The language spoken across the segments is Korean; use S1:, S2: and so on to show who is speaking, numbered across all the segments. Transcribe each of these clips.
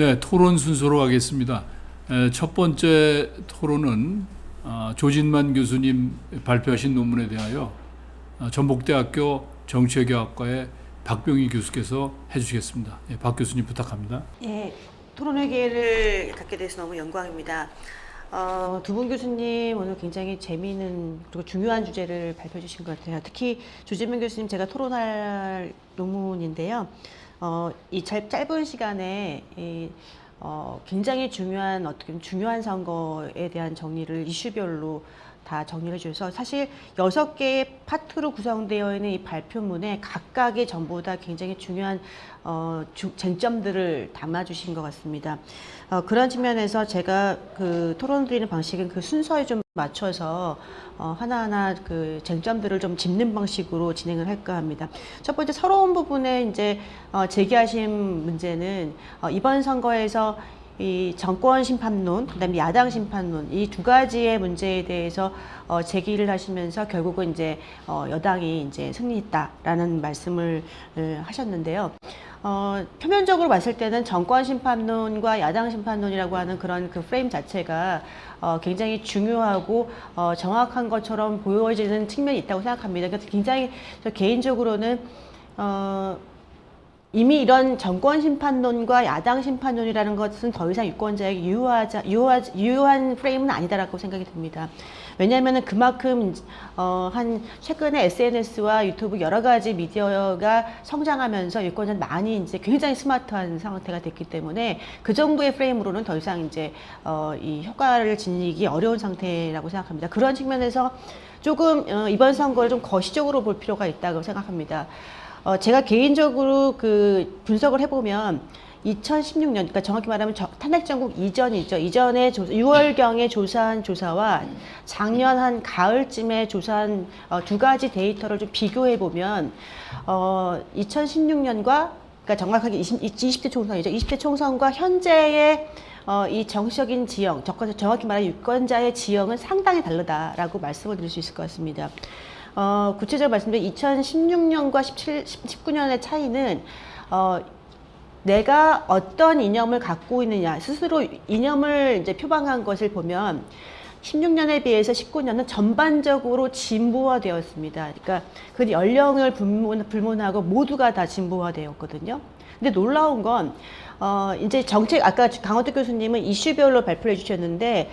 S1: 네, 토론 순서로 하겠습니다. 첫 번째 토론은 조진만 교수님 발표하신 논문에 대하여 전북대학교 정치외교학과의 박병희 교수께서 해주시겠습니다. 박 교수님 부탁합니다.
S2: 예, 토론회계를 갖게 돼서 너무 영광입니다. 두 분 교수님 오늘 굉장히 재미있는 그리고 중요한 주제를 발표해 주신 것 같아요. 특히 조진만 교수님 제가 토론할 논문인데요. 이 짧은 시간에 굉장히 중요한 어떻게 보면 중요한 선거에 대한 정리를 이슈별로 다 정리를 해주셔서 사실 6개의 파트로 구성되어 있는 이 발표문에 각각의 전부 다 굉장히 중요한 쟁점들을 담아주신 것 같습니다. 그런 측면에서 제가 그 토론 드리는 방식은 그 순서에 좀 맞춰서 하나하나 그 쟁점들을 좀 짚는 방식으로 진행을 할까 합니다. 첫 번째 서러운 부분에 이제 제기하신 문제는 이번 선거에서 이 정권 심판론, 그다음에 야당 심판론 이 두 가지의 문제에 대해서 제기를 하시면서 결국은 이제 여당이 이제 승리했다라는 말씀을 하셨는데요. 표면적으로 봤을 때는 정권 심판론과 야당 심판론이라고 하는 그런 그 프레임 자체가 굉장히 중요하고 정확한 것처럼 보여지는 측면이 있다고 생각합니다. 그래서 굉장히 저 개인적으로는 이미 이런 정권 심판론과 야당 심판론이라는 것은 더 이상 유권자에게 유효한 프레임은 아니다라고 생각이 듭니다. 왜냐하면 그만큼 최근에 SNS와 유튜브 여러 가지 미디어가 성장하면서 유권자는 많이 이제 굉장히 스마트한 상태가 됐기 때문에 그 정도의 프레임으로는 더 이상 이제 이 효과를 지니기 어려운 상태라고 생각합니다. 그런 측면에서 조금 이번 선거를 좀 거시적으로 볼 필요가 있다고 생각합니다. 제가 개인적으로 그 분석을 해보면 2016년, 그러니까 정확히 말하면 탄핵 정국 이전이죠. 이전에 6월경에 조사한 조사와 작년 한 가을쯤에 조사한 두 가지 데이터를 좀 비교해 보면 2016년과 그러니까 정확하게 20대 총선이죠. 20대 총선과 현재의 이 정치적인 지형, 정확히 말하면 유권자의 지형은 상당히 다르다라고 말씀을 드릴 수 있을 것 같습니다. 구체적으로 말씀드리면 2016년과 19년의 차이는 내가 어떤 이념을 갖고 있느냐, 스스로 이념을 이제 표방한 것을 보면 16년에 비해서 19년은 전반적으로 진보화되었습니다. 그러니까 그 연령을 불문하고 모두가 다 진보화되었거든요. 근데 놀라운 건 이제 정책, 아까 강원택 교수님은 이슈별로 발표를 해주셨는데,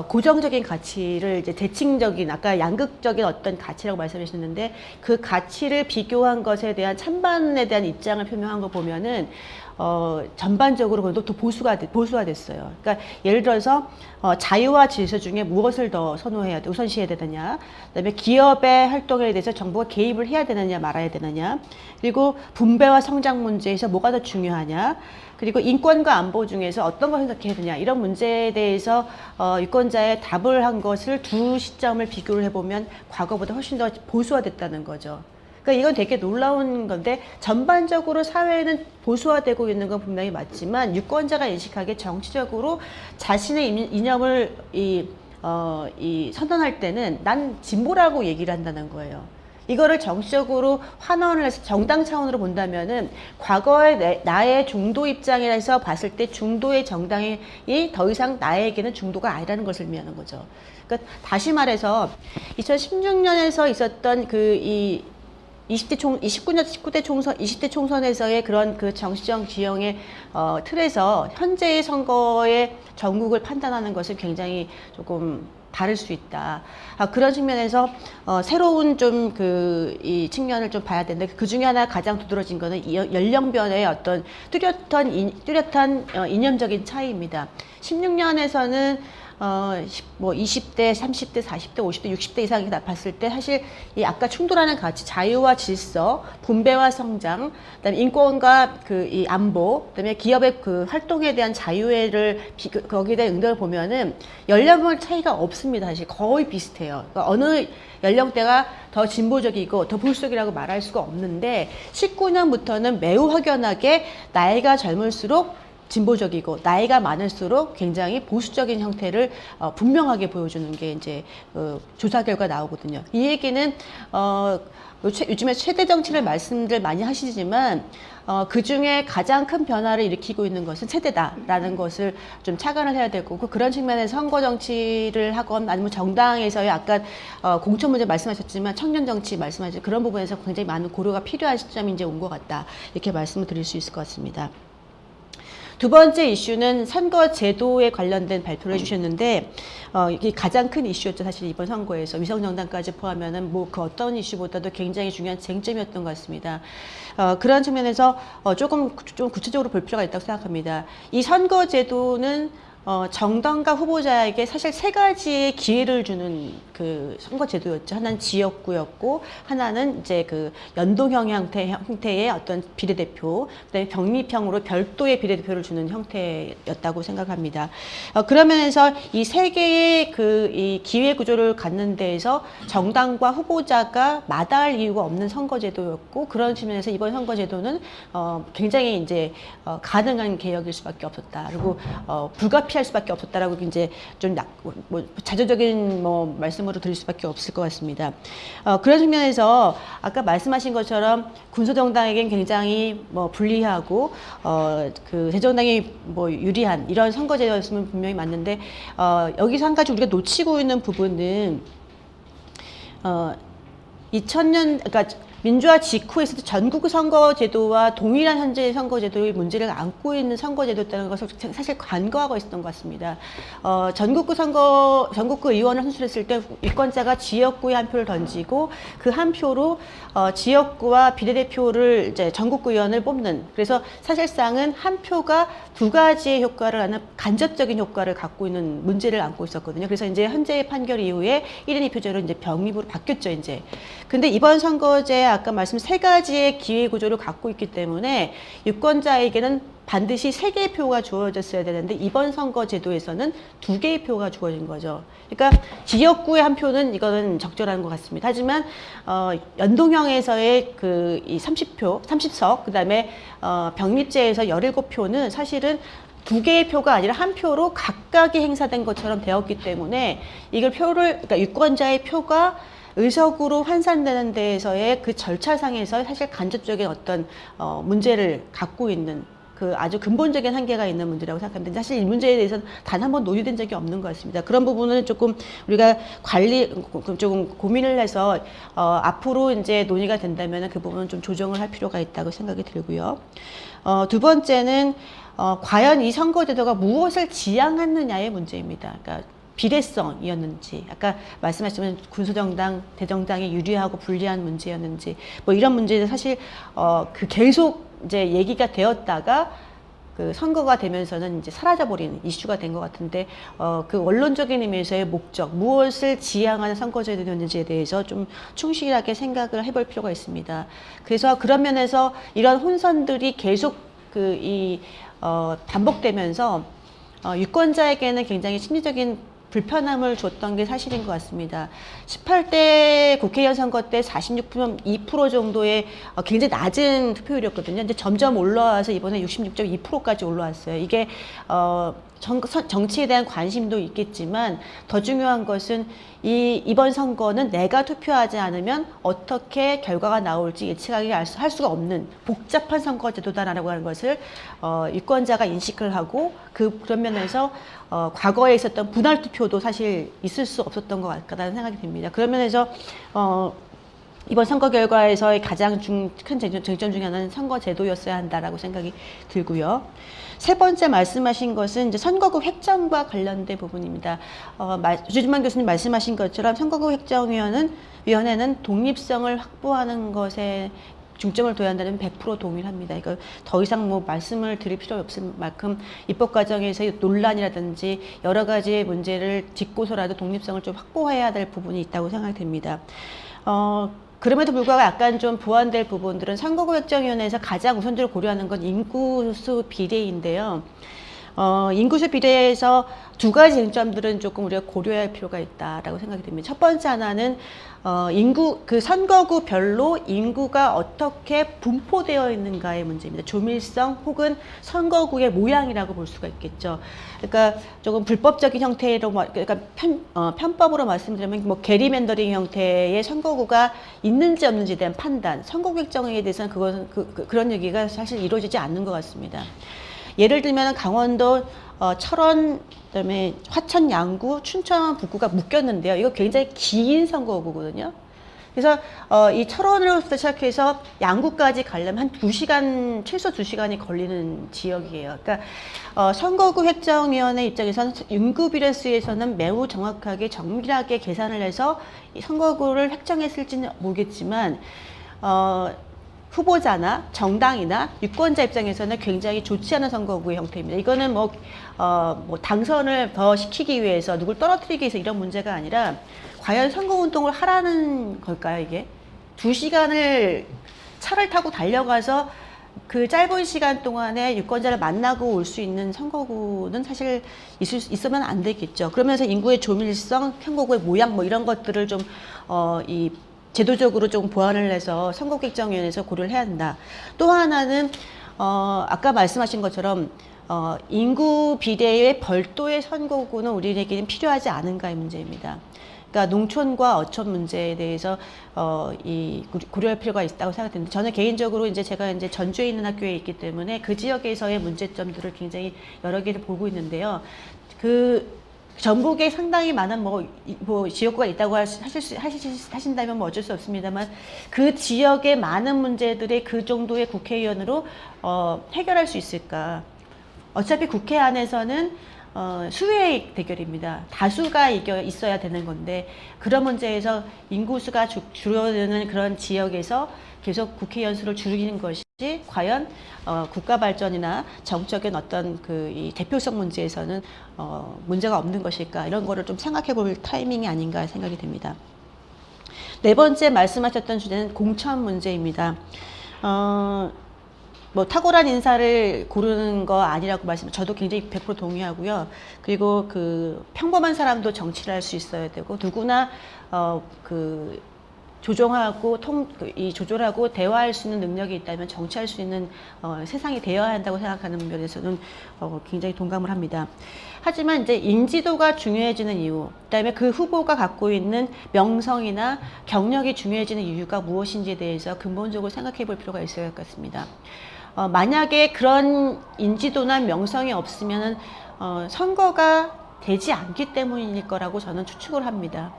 S2: 고정적인 가치를 이제 대칭적인, 아까 양극적인 어떤 가치라고 말씀해 주셨는데, 그 가치를 비교한 것에 대한 찬반에 대한 입장을 표명한 거 보면은, 전반적으로 그래도 더 보수화됐어요. 그러니까 예를 들어서, 자유와 질서 중에 무엇을 더 우선시해야 되느냐, 그다음에 기업의 활동에 대해서 정부가 개입을 해야 되느냐, 말아야 되느냐, 그리고 분배와 성장 문제에서 뭐가 더 중요하냐, 그리고 인권과 안보 중에서 어떤 걸 생각해야 되냐, 이런 문제에 대해서 유권자의 답을 한 것을 두 시점을 비교를 해보면 과거보다 훨씬 더 보수화됐다는 거죠. 그러니까 이건 되게 놀라운 건데, 전반적으로 사회는 보수화되고 있는 건 분명히 맞지만 유권자가 인식하기에 정치적으로 자신의 이념을 선언할 때는 난 진보라고 얘기를 한다는 거예요. 이거를 정치적으로 환원을 해서 정당 차원으로 본다면은 과거의 나의 중도 입장에서 봤을 때 중도의 정당이 더 이상 나에게는 중도가 아니라는 것을 의미하는 거죠. 그러니까 다시 말해서 2016년에서 있었던 20대 총선에서의 그런 그 정치적 지형의 틀에서 현재의 선거의 전국을 판단하는 것은 굉장히 조금 다를 수 있다. 그런 측면에서 새로운 좀 이 측면을 좀 봐야 되는데, 그 중에 하나 가장 두드러진 거는 연령별의 어떤 뚜렷한 이념적인 차이입니다. 16년에서는 20대, 30대, 40대, 50대, 60대 이상이 봤을 때 사실 이 아까 충돌하는 가치, 자유와 질서, 분배와 성장, 그다음에 인권과 이 안보, 그다음에 기업의 그 활동에 대한 자유를 거기에 대한 응답을 보면은 연령별 차이가 없습니다. 사실 거의 비슷해요. 그러니까 어느 연령대가 더 진보적이고 더 보수적이라고 말할 수가 없는데 19년부터는 매우 확연하게 나이가 젊을수록 진보적이고 나이가 많을수록 굉장히 보수적인 형태를 분명하게 보여주는 게 이제 조사 결과 나오거든요. 이 얘기는 요즘에 최대 정치를 말씀들 많이 하시지만 그 중에 가장 큰 변화를 일으키고 있는 것은 세대다라는 것을 좀 착안을 해야 될 거고, 그런 측면에서 선거 정치를 하건 아니면 정당에서의 아까 공천 문제 말씀하셨지만 청년 정치 말씀하신 그런 부분에서 굉장히 많은 고려가 필요한 시점이 이제 온 것 같다, 이렇게 말씀을 드릴 수 있을 것 같습니다. 두 번째 이슈는 선거 제도에 관련된 발표를 해주셨는데, 이게 가장 큰 이슈였죠. 사실 이번 선거에서 위성정당까지 포함하면 뭐 그 어떤 이슈보다도 굉장히 중요한 쟁점이었던 것 같습니다. 그런 측면에서 좀 구체적으로 볼 필요가 있다고 생각합니다. 이 선거 제도는 정당과 후보자에게 사실 세 가지의 기회를 주는 그 선거 제도였죠. 하나는 지역구였고, 하나는 이제 그 연동형 형태의 어떤 비례대표, 그다음에 병립형으로 별도의 비례대표를 주는 형태였다고 생각합니다. 그런 면에서 이 세 개의 이 기회 구조를 갖는 데에서 정당과 후보자가 마다할 이유가 없는 선거 제도였고, 그런 측면에서 이번 선거 제도는 굉장히 이제 가능한 개혁일 수밖에 없었다. 그리고 불가피할 수밖에 없었다라고 이제 좀 자조적인 말씀으로 드릴 수밖에 없을 것 같습니다. 그런 측면에서 아까 말씀하신 것처럼 군소정당에겐 굉장히 불리하고 그 대정당이 유리한 이런 선거제도였으면 분명히 맞는데, 여기서 한 가지 우리가 놓치고 있는 부분은 2000년 그러니까 민주화 직후에 있었던 전국 선거제도와 동일한 현재의 선거제도의 문제를 안고 있는 선거제도였다는 것을 사실 간과하고 있었던 것 같습니다. 전국구 의원을 선출했을 때 유권자가 지역구에 한 표를 던지고 그 한 표로 지역구와 비례대표를 이제 전국구 의원을 뽑는, 그래서 사실상은 한 표가 두 가지의 효과를 하는 간접적인 효과를 갖고 있는 문제를 안고 있었거든요. 그래서 이제 현재의 판결 이후에 1인 2표제로 이제 병립으로 바뀌었죠, 이제. 근데 이번 선거제 아까 말씀 세 가지의 기회 구조를 갖고 있기 때문에 유권자에게는 반드시 세 개의 표가 주어졌어야 되는데, 이번 선거 제도에서는 두 개의 표가 주어진 거죠. 그러니까 지역구의 한 표는 이거는 적절한 것 같습니다. 하지만 연동형에서의 이 30석, 그다음에 병립제에서 17표는 사실은 두 개의 표가 아니라 한 표로 각각이 행사된 것처럼 되었기 때문에 그러니까 유권자의 표가 의석으로 환산되는 데에서의 그 절차상에서 사실 간접적인 어떤 문제를 갖고 있는 그 아주 근본적인 한계가 있는 문제라고 생각합니다. 사실 이 문제에 대해서는 단 한 번 논의된 적이 없는 것 같습니다. 그런 부분은 조금 우리가 조금 고민을 해서 앞으로 이제 논의가 된다면 그 부분은 좀 조정을 할 필요가 있다고 생각이 들고요. 두 번째는 과연 이 선거제도가 무엇을 지향하느냐의 문제입니다. 그러니까 비례성이었는지, 아까 말씀하신 군소정당, 대정당이 유리하고 불리한 문제였는지, 이런 문제는 사실 그 계속 이제 얘기가 되었다가 그 선거가 되면서는 이제 사라져버리는 이슈가 된 것 같은데, 그 원론적인 의미에서의 목적, 무엇을 지향하는 선거제도였는지에 대해서 좀 충실하게 생각을 해볼 필요가 있습니다. 그래서 그런 면에서 이런 혼선들이 계속 반복되면서 유권자에게는 굉장히 심리적인 불편함을 줬던 게 사실인 것 같습니다. 18대 국회의원 선거 때 46.2% 정도의 굉장히 낮은 투표율이었거든요. 근데 점점 올라와서 이번에 66.2%까지 올라왔어요. 이게 정치에 대한 관심도 있겠지만 더 중요한 것은 이번 선거는 내가 투표하지 않으면 어떻게 결과가 나올지 예측하기 할 수가 없는 복잡한 선거제도다라고 하는 것을 유권자가 인식을 하고 그런 면에서 과거에 있었던 분할 투표도 사실 있을 수 없었던 것 같다는 생각이 듭니다. 그런 면에서 이번 선거 결과에서의 가장 큰 쟁점 중에 하나는 선거제도였어야 한다라고 생각이 들고요. 세 번째 말씀하신 것은 이제 선거구 획정과 관련된 부분입니다. 조진만 교수님 말씀하신 것처럼 선거구 획정위원회는 독립성을 확보하는 것에 중점을 둬야 한다는 100% 동의합니다. 이거 더 이상 말씀을 드릴 필요 없을 만큼 입법 과정에서의 논란이라든지 여러 가지의 문제를 짚고서라도 독립성을 좀 확보해야 될 부분이 있다고 생각이 됩니다. 그럼에도 불구하고 약간 좀 보완될 부분들은 선거구 획정위원회에서 가장 우선적으로 고려하는 건 인구수 비례인데요. 인구수 비례에서 두 가지 쟁점들은 조금 우리가 고려할 필요가 있다라고 생각이 듭니다. 첫 번째 하나는 그 선거구별로 인구가 어떻게 분포되어 있는가의 문제입니다. 조밀성 혹은 선거구의 모양이라고 볼 수가 있겠죠. 그러니까 조금 불법적인 형태로, 그러니까 편법으로 말씀드리면 뭐 게리맨더링 형태의 선거구가 있는지 없는지에 대한 판단, 선거구 획정에 대해서는 그런 얘기가 사실 이루어지지 않는 것 같습니다. 예를 들면 강원도 철원, 그다음에 화천 양구, 춘천 북구가 묶였는데요. 이거 굉장히 긴 선거구거든요. 그래서 이 철원으로부터 시작해서 양구까지 가려면 한 2시간, 최소 2시간이 걸리는 지역이에요. 그러니까 선거구 획정위원회 입장에서는 인구 비례수에서는 매우 정확하게 정밀하게 계산을 해서 이 선거구를 획정했을지는 모르겠지만 후보자나 정당이나 유권자 입장에서는 굉장히 좋지 않은 선거구의 형태입니다. 이거는 뭐 당선을 더 시키기 위해서, 누굴 떨어뜨리기 위해서 이런 문제가 아니라 과연 선거운동을 하라는 걸까요, 이게? 2시간을 차를 타고 달려가서 그 짧은 시간 동안에 유권자를 만나고 올 수 있는 선거구는 사실 있으면 안 되겠죠. 그러면서 인구의 조밀성, 선거구의 모양 뭐 이런 것들을 좀 제도적으로 좀 보완을 해서 선거객정위원회에서 고려를 해야 한다. 또 하나는 아까 말씀하신 것처럼 인구 비례의 별도의 선거구는 우리에게는 필요하지 않은가의 문제입니다. 그러니까 농촌과 어촌 문제에 대해서 고려할 필요가 있다고 생각됩니다. 저는 개인적으로 제가 전주에 있는 학교에 있기 때문에 그 지역에서의 문제점들을 굉장히 여러 개를 보고 있는데요. 전국에 상당히 많은 지역구가 있다고 하신다면 뭐 어쩔 수 없습니다만, 그 지역의 많은 문제들의 그 정도의 국회의원으로 해결할 수 있을까? 어차피 국회 안에서는 수의 대결입니다. 다수가 있어야 되는 건데, 그런 문제에서 인구수가 줄어드는 그런 지역에서 계속 국회의원 수를 줄이는 것이 과연 국가 발전이나 정적인 어떤 이 대표성 문제에서는 문제가 없는 것일까, 이런 거를 좀 생각해 볼 타이밍이 아닌가 생각이 됩니다. 네 번째 말씀하셨던 주제는 공천 문제입니다. 탁월한 인사를 고르는 거 아니라고 저도 굉장히 100% 동의하고요. 그리고 평범한 사람도 정치를 할 수 있어야 되고, 누구나 조절하고 대화할 수 있는 능력이 있다면 정치할 수 있는 세상이 되어야 한다고 생각하는 면에서는 굉장히 동감을 합니다. 하지만 인지도가 중요해지는 이유, 그다음에 그 후보가 갖고 있는 명성이나 경력이 중요해지는 이유가 무엇인지에 대해서 근본적으로 생각해 볼 필요가 있을 것 같습니다. 만약에 그런 인지도나 명성이 없으면 선거가 되지 않기 때문일 거라고 저는 추측을 합니다.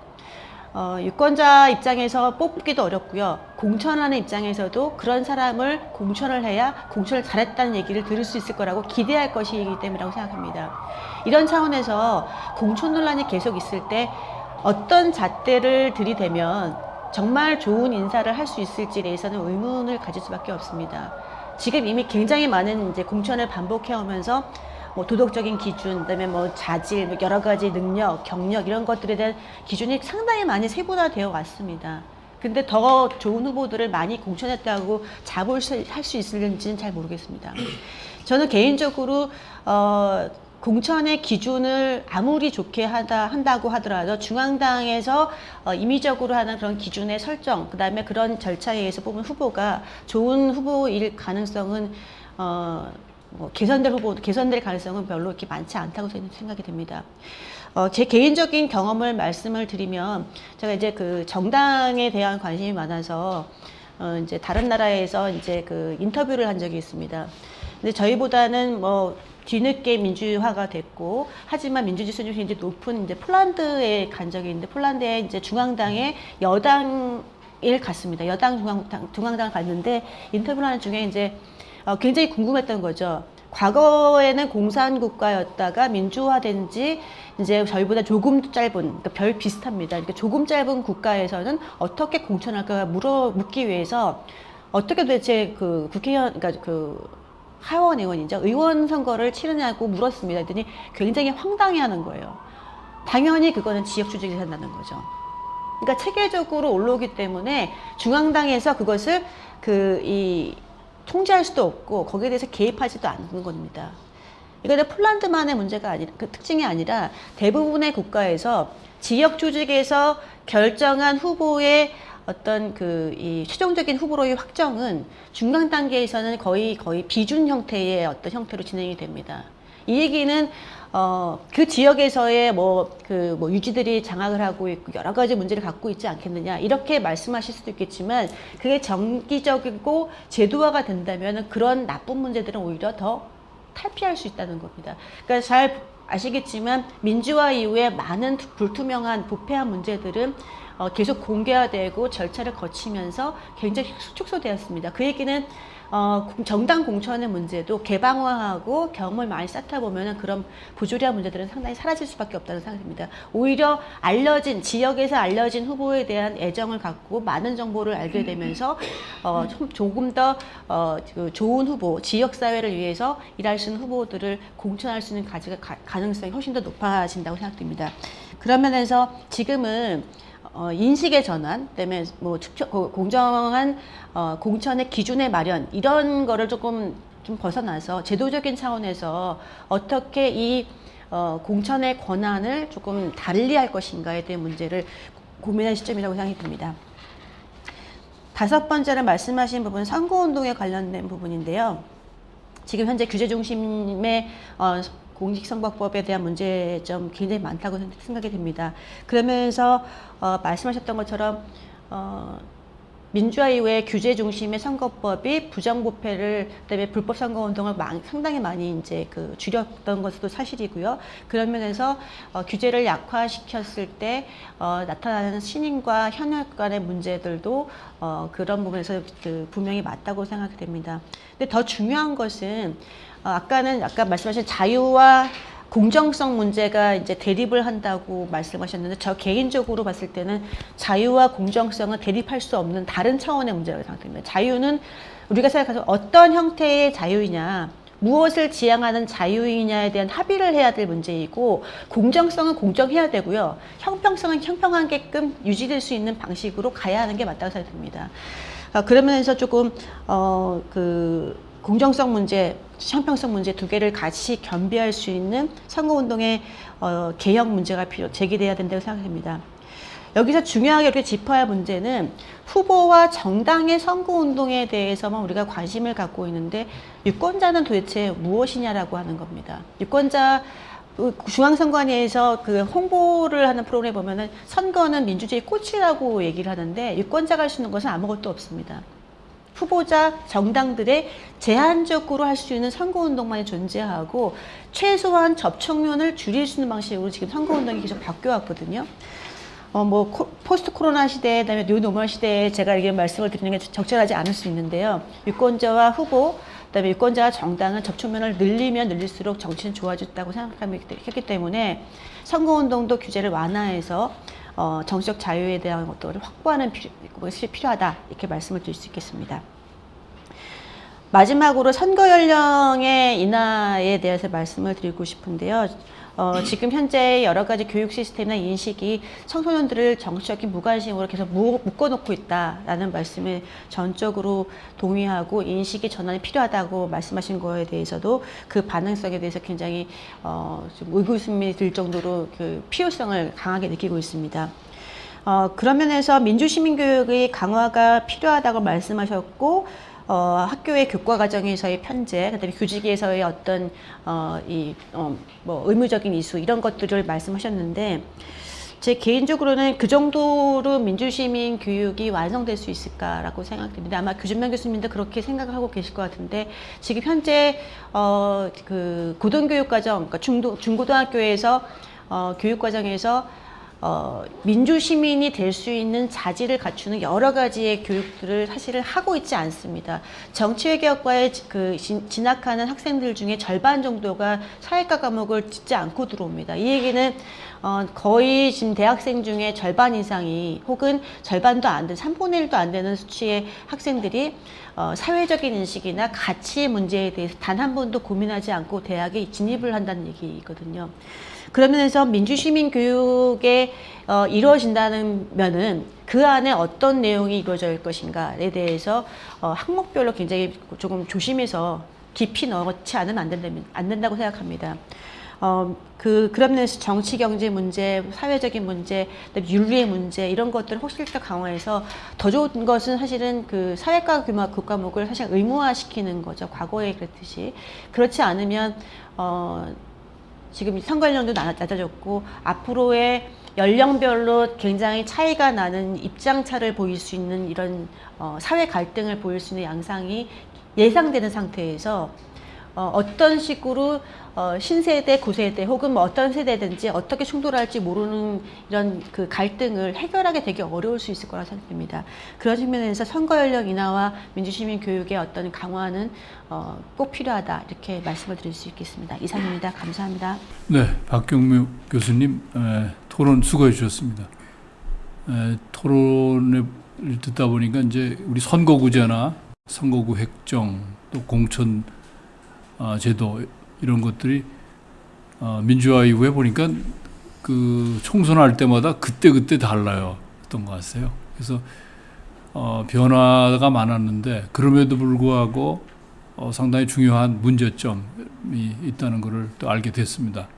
S2: 유권자 입장에서 뽑기도 어렵고요. 공천하는 입장에서도 그런 사람을 공천을 해야 공천을 잘했다는 얘기를 들을 수 있을 거라고 기대할 것이기 때문이라고 생각합니다. 이런 차원에서 공천 논란이 계속 있을 때 어떤 잣대를 들이대면 정말 좋은 인사를 할 수 있을지에 대해서는 의문을 가질 수밖에 없습니다. 지금 이미 굉장히 많은 공천을 반복해 오면서 도덕적인 기준, 그다음에 자질, 여러 가지 능력, 경력 이런 것들에 대한 기준이 상당히 많이 세분화되어 왔습니다. 근데 더 좋은 후보들을 많이 공천했다고 할 수 있을지는 잘 모르겠습니다. 저는 개인적으로 공천의 기준을 아무리 좋게 한다고 하더라도 중앙당에서 임의적으로 하는 그런 기준의 설정, 그 다음에 그런 절차에 의해서 뽑은 후보가 좋은 후보일 가능성은 개선될 가능성은 별로 이렇게 많지 않다고 생각이 됩니다. 제 개인적인 경험을 말씀을 드리면, 제가 정당에 대한 관심이 많아서 다른 나라에서 인터뷰를 한 적이 있습니다. 근데 저희보다는 뒤늦게 민주화가 됐고, 하지만 민주주의 수준이 굉장히 높은 폴란드에 간 적이 있는데, 폴란드의 중앙당의 여당을 갔습니다. 중앙당을 갔는데 인터뷰를 하는 중에 굉장히 궁금했던 거죠. 과거에는 공산국가였다가 민주화된 지 저희보다 조금 짧은, 그러니까 별 비슷합니다. 그러니까 조금 짧은 국가에서는 어떻게 공천할까 묻기 위해서 어떻게 도대체 국회의원, 그러니까 하원 의원이죠. 의원 선거를 치르냐고 물었습니다. 그랬더니 굉장히 황당해하는 거예요. 당연히 그거는 지역 주직이 한다는 거죠. 그러니까 체계적으로 올라오기 때문에 중앙당에서 그것을 통제할 수도 없고 거기에 대해서 개입하지도 않는 겁니다. 이거는 폴란드만의 문제가 아니라 그 특징이 아니라 대부분의 국가에서 지역 조직에서 결정한 후보의 어떤 이 최종적인 후보로의 확정은 중간 단계에서는 거의 비준 형태의 어떤 형태로 진행이 됩니다. 이 얘기는 그 지역에서의 유지들이 장악을 하고 있고 여러 가지 문제를 갖고 있지 않겠느냐 이렇게 말씀하실 수도 있겠지만 그게 정기적이고 제도화가 된다면 그런 나쁜 문제들은 오히려 더 탈피할 수 있다는 겁니다. 그러니까 잘 아시겠지만 민주화 이후에 많은 불투명한 부패한 문제들은 계속 공개화되고 절차를 거치면서 굉장히 축소되었습니다. 그 얘기는 정당 공천의 문제도 개방화하고 경험을 많이 쌓다 보면 그런 부조리한 문제들은 상당히 사라질 수밖에 없다는 생각입니다. 오히려 지역에서 알려진 후보에 대한 애정을 갖고 많은 정보를 알게 되면서 조금 더 좋은 후보, 지역사회를 위해서 일할 수 있는 후보들을 공천할 수 있는 가능성이 훨씬 더 높아진다고 생각됩니다. 그런 면에서 지금은 인식의 전환, 그다음에 공정한 공천의 기준의 마련 이런 거를 좀 벗어나서 제도적인 차원에서 어떻게 이 공천의 권한을 조금 달리 할 것인가에 대한 문제를 고민할 시점이라고 생각이 듭니다. 다섯 번째로 말씀하신 부분은 선거운동에 관련된 부분인데요. 지금 현재 규제 중심의 공직선거법에 대한 문제점 굉장히 많다고 생각이 됩니다. 그러면서 말씀하셨던 것처럼 민주화 이후에 규제 중심의 선거법이 부정부패를 그다음에 불법 선거운동을 상당히 많이 이제 줄였던 것도 사실이고요. 그런 면에서 규제를 약화시켰을 때 나타나는 신임과 현역 간의 문제들도 그런 부분에서 분명히 맞다고 생각이 됩니다. 근데 더 중요한 것은 아까 말씀하신 자유와 공정성 문제가 이제 대립을 한다고 말씀하셨는데 저 개인적으로 봤을 때는 자유와 공정성은 대립할 수 없는 다른 차원의 문제라고 생각됩니다. 자유는 우리가 생각해서 어떤 형태의 자유이냐, 무엇을 지향하는 자유이냐에 대한 합의를 해야 될 문제이고 공정성은 공정해야 되고요. 형평성은 형평하게끔 유지될 수 있는 방식으로 가야 하는 게 맞다고 생각됩니다. 그러면서 조금 공정성 문제, 형평성 문제 두 개를 같이 겸비할 수 있는 선거운동의 개혁 문제가 제기돼야 된다고 생각합니다. 여기서 중요하게 이렇게 짚어야 할 문제는 후보와 정당의 선거운동에 대해서만 우리가 관심을 갖고 있는데 유권자는 도대체 무엇이냐라고 하는 겁니다. 유권자 중앙선관위에서 홍보를 하는 프로그램에 보면은 선거는 민주주의 꽃이라고 얘기를 하는데 유권자가 할 수 있는 것은 아무것도 없습니다. 후보자, 정당들의 제한적으로 할 수 있는 선거운동만이 존재하고 최소한 접촉면을 줄일 수 있는 방식으로 지금 선거운동이 계속 바뀌어왔거든요. 포스트 코로나 시대, 그다음에 뉴 노멀 시대에 제가 이렇게 말씀을 드리는 게 적절하지 않을 수 있는데요. 유권자와 후보, 그다음에 유권자와 정당은 접촉면을 늘리면 늘릴수록 정치는 좋아졌다고 생각했기 때문에 선거운동도 규제를 완화해서 정치적 자유에 대한 것들을 확보하는 것이 필요하다 이렇게 말씀을 드릴 수 있겠습니다. 마지막으로 선거 연령의 인하에 대해서 말씀을 드리고 싶은데요. 지금 현재 여러 가지 교육 시스템이나 인식이 청소년들을 정치적인 무관심으로 계속 묶어놓고 있다라는 말씀에 전적으로 동의하고 인식의 전환이 필요하다고 말씀하신 거에 대해서도 그 반응성에 대해서 굉장히 좀 의구심이 들 정도로 필요성을 강하게 느끼고 있습니다. 그런 면에서 민주시민교육의 강화가 필요하다고 말씀하셨고 학교의 교과 과정에서의 편제, 그다음에 교직에서의 어떤 의무적인 이수 이런 것들을 말씀하셨는데 제 개인적으로는 그 정도로 민주시민 교육이 완성될 수 있을까라고 생각됩니다. 아마 규준명 교수님도 그렇게 생각하고 계실 것 같은데 지금 현재 고등교육 과정, 그러니까 중고등학교에서 교육 과정에서 민주시민이 될 수 있는 자질을 갖추는 여러 가지의 교육들을 사실은 하고 있지 않습니다. 정치외교학과에 진학하는 학생들 중에 절반 정도가 사회과 과목을 듣지 않고 들어옵니다. 이 얘기는 거의 지금 대학생 중에 절반 이상이 혹은 절반도 안 되는 3분의 1도 안 되는 수치의 학생들이 사회적인 인식이나 가치 문제에 대해서 단 한 번도 고민하지 않고 대학에 진입을 한다는 얘기거든요. 그러면서 민주시민 교육에 이루어진다는 면은 그 안에 어떤 내용이 이루어질 것인가에 대해서 항목별로 굉장히 조금 조심해서 깊이 넣지 않으면 안 된다고 생각합니다. 그런 면에서 정치, 경제 문제, 사회적인 문제, 윤리의 문제 이런 것들을 혹실적 강화해서 더 좋은 것은 사실은 그 사회과 교과목을 사실 의무화시키는 거죠. 과거에 그랬듯이. 그렇지 않으면 지금 선거 연령도 낮아졌고 앞으로의 연령별로 굉장히 차이가 나는 입장차를 보일 수 있는 이런 사회 갈등을 보일 수 있는 양상이 예상되는 상태에서 어떤 식으로 신세대, 구세대 혹은 뭐 어떤 세대든지 어떻게 충돌할지 모르는 이런 그 갈등을 해결하기 되게 어려울 수 있을 거라 생각됩니다. 그런 측면에서 선거 연령 인하와 민주시민 교육의 어떤 강화는 꼭 필요하다 이렇게 말씀을 드릴 수 있겠습니다. 이상입니다. 감사합니다.
S1: 네, 박경무 교수님 토론 수고해 주셨습니다. 토론을 듣다 보니까 이제 우리 선거구제나 선거구 획정 또 공천 제도 이런 것들이 민주화 이후에 보니까 그 총선할 때마다 그때 달라요. 어떤 것 같아요. 그래서 변화가 많았는데 그럼에도 불구하고 상당히 중요한 문제점이 있다는 것을 또 알게 됐습니다.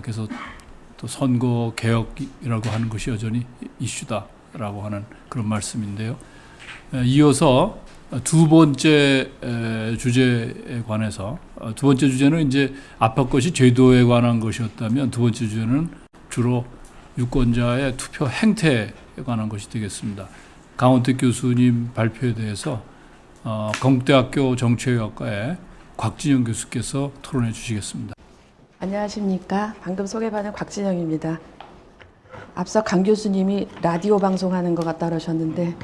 S1: 그래서 또 선거 개혁이라고 하는 것이 여전히 이슈다라고 하는 그런 말씀인데요. 이어서 두 번째 주제에 관해서 두 번째 주제는 이제 앞에 것이 제도에 관한 것이었다면 두 번째 주제는 주로 유권자의 투표 행태에 관한 것이 되겠습니다. 강원택 교수님 발표에 대해서 건국대학교 정치외교학과의 곽진영 교수께서 토론해 주시겠습니다.
S3: 안녕하십니까. 방금 소개받은 곽진영입니다. 앞서 강 교수님이 라디오 방송하는 것 같다 그러셨는데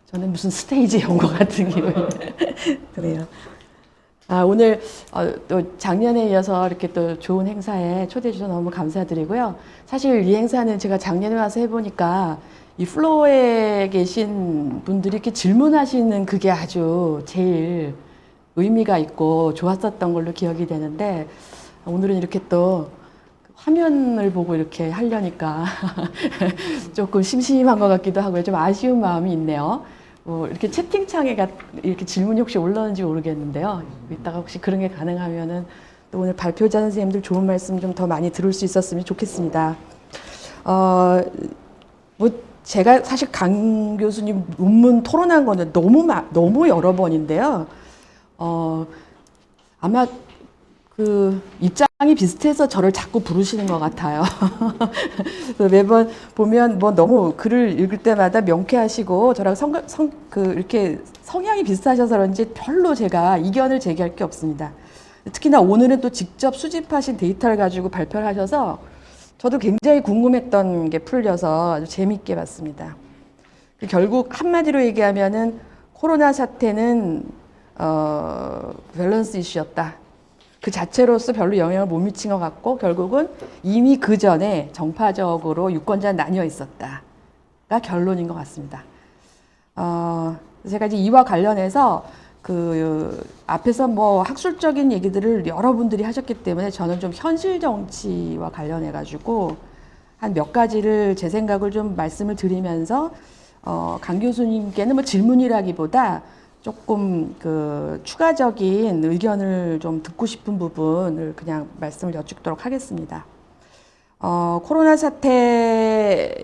S3: 저는 무슨 스테이지에 온 것 같은 기분. 그래요. 오늘 또 작년에 이어서 이렇게 또 좋은 행사에 초대해 주셔서 너무 감사드리고요. 사실 이 행사는 제가 작년에 와서 해보니까 이 플로어에 계신 분들이 이렇게 질문하시는 그게 아주 제일 의미가 있고 좋았었던 걸로 기억이 되는데 오늘은 이렇게 또 화면을 보고 이렇게 하려니까 조금 심심한 것 같기도 하고요. 좀 아쉬운 마음이 있네요. 이렇게 채팅창에 이렇게 질문이 혹시 올라오는지 모르겠는데요. 이따가 혹시 그런 게 가능하면은 또 오늘 발표자 선생님들 좋은 말씀 좀 더 많이 들을 수 있었으면 좋겠습니다. 제가 사실 강 교수님 논문 토론한 거는 너무 여러 번인데요. 아마 그 입장이 비슷해서 저를 자꾸 부르시는 것 같아요. 매번 보면 뭐 너무 글을 읽을 때마다 명쾌하시고 저랑 이렇게 성향이 비슷하셔서 그런지 별로 제가 이견을 제기할 게 없습니다. 특히나 오늘은 또 직접 수집하신 데이터를 가지고 발표를 하셔서 저도 굉장히 궁금했던 게 풀려서 아주 재밌게 봤습니다. 결국 한마디로 얘기하면은 코로나 사태는 밸런스 이슈였다. 그 자체로서 별로 영향을 못 미친 것 같고 결국은 이미 그 전에 정파적으로 유권자는 나뉘어 있었다가 결론인 것 같습니다. 제가 이제 이와 관련해서 그 앞에서 뭐 학술적인 얘기들을 여러분들이 하셨기 때문에 저는 좀 현실 정치와 관련해 가지고 한 몇 가지를 제 생각을 좀 말씀을 드리면서 강 교수님께는 뭐 질문이라기보다 조금 그 추가적인 의견을 좀 듣고 싶은 부분을 그냥 말씀을 여쭙도록 하겠습니다. 코로나 사태에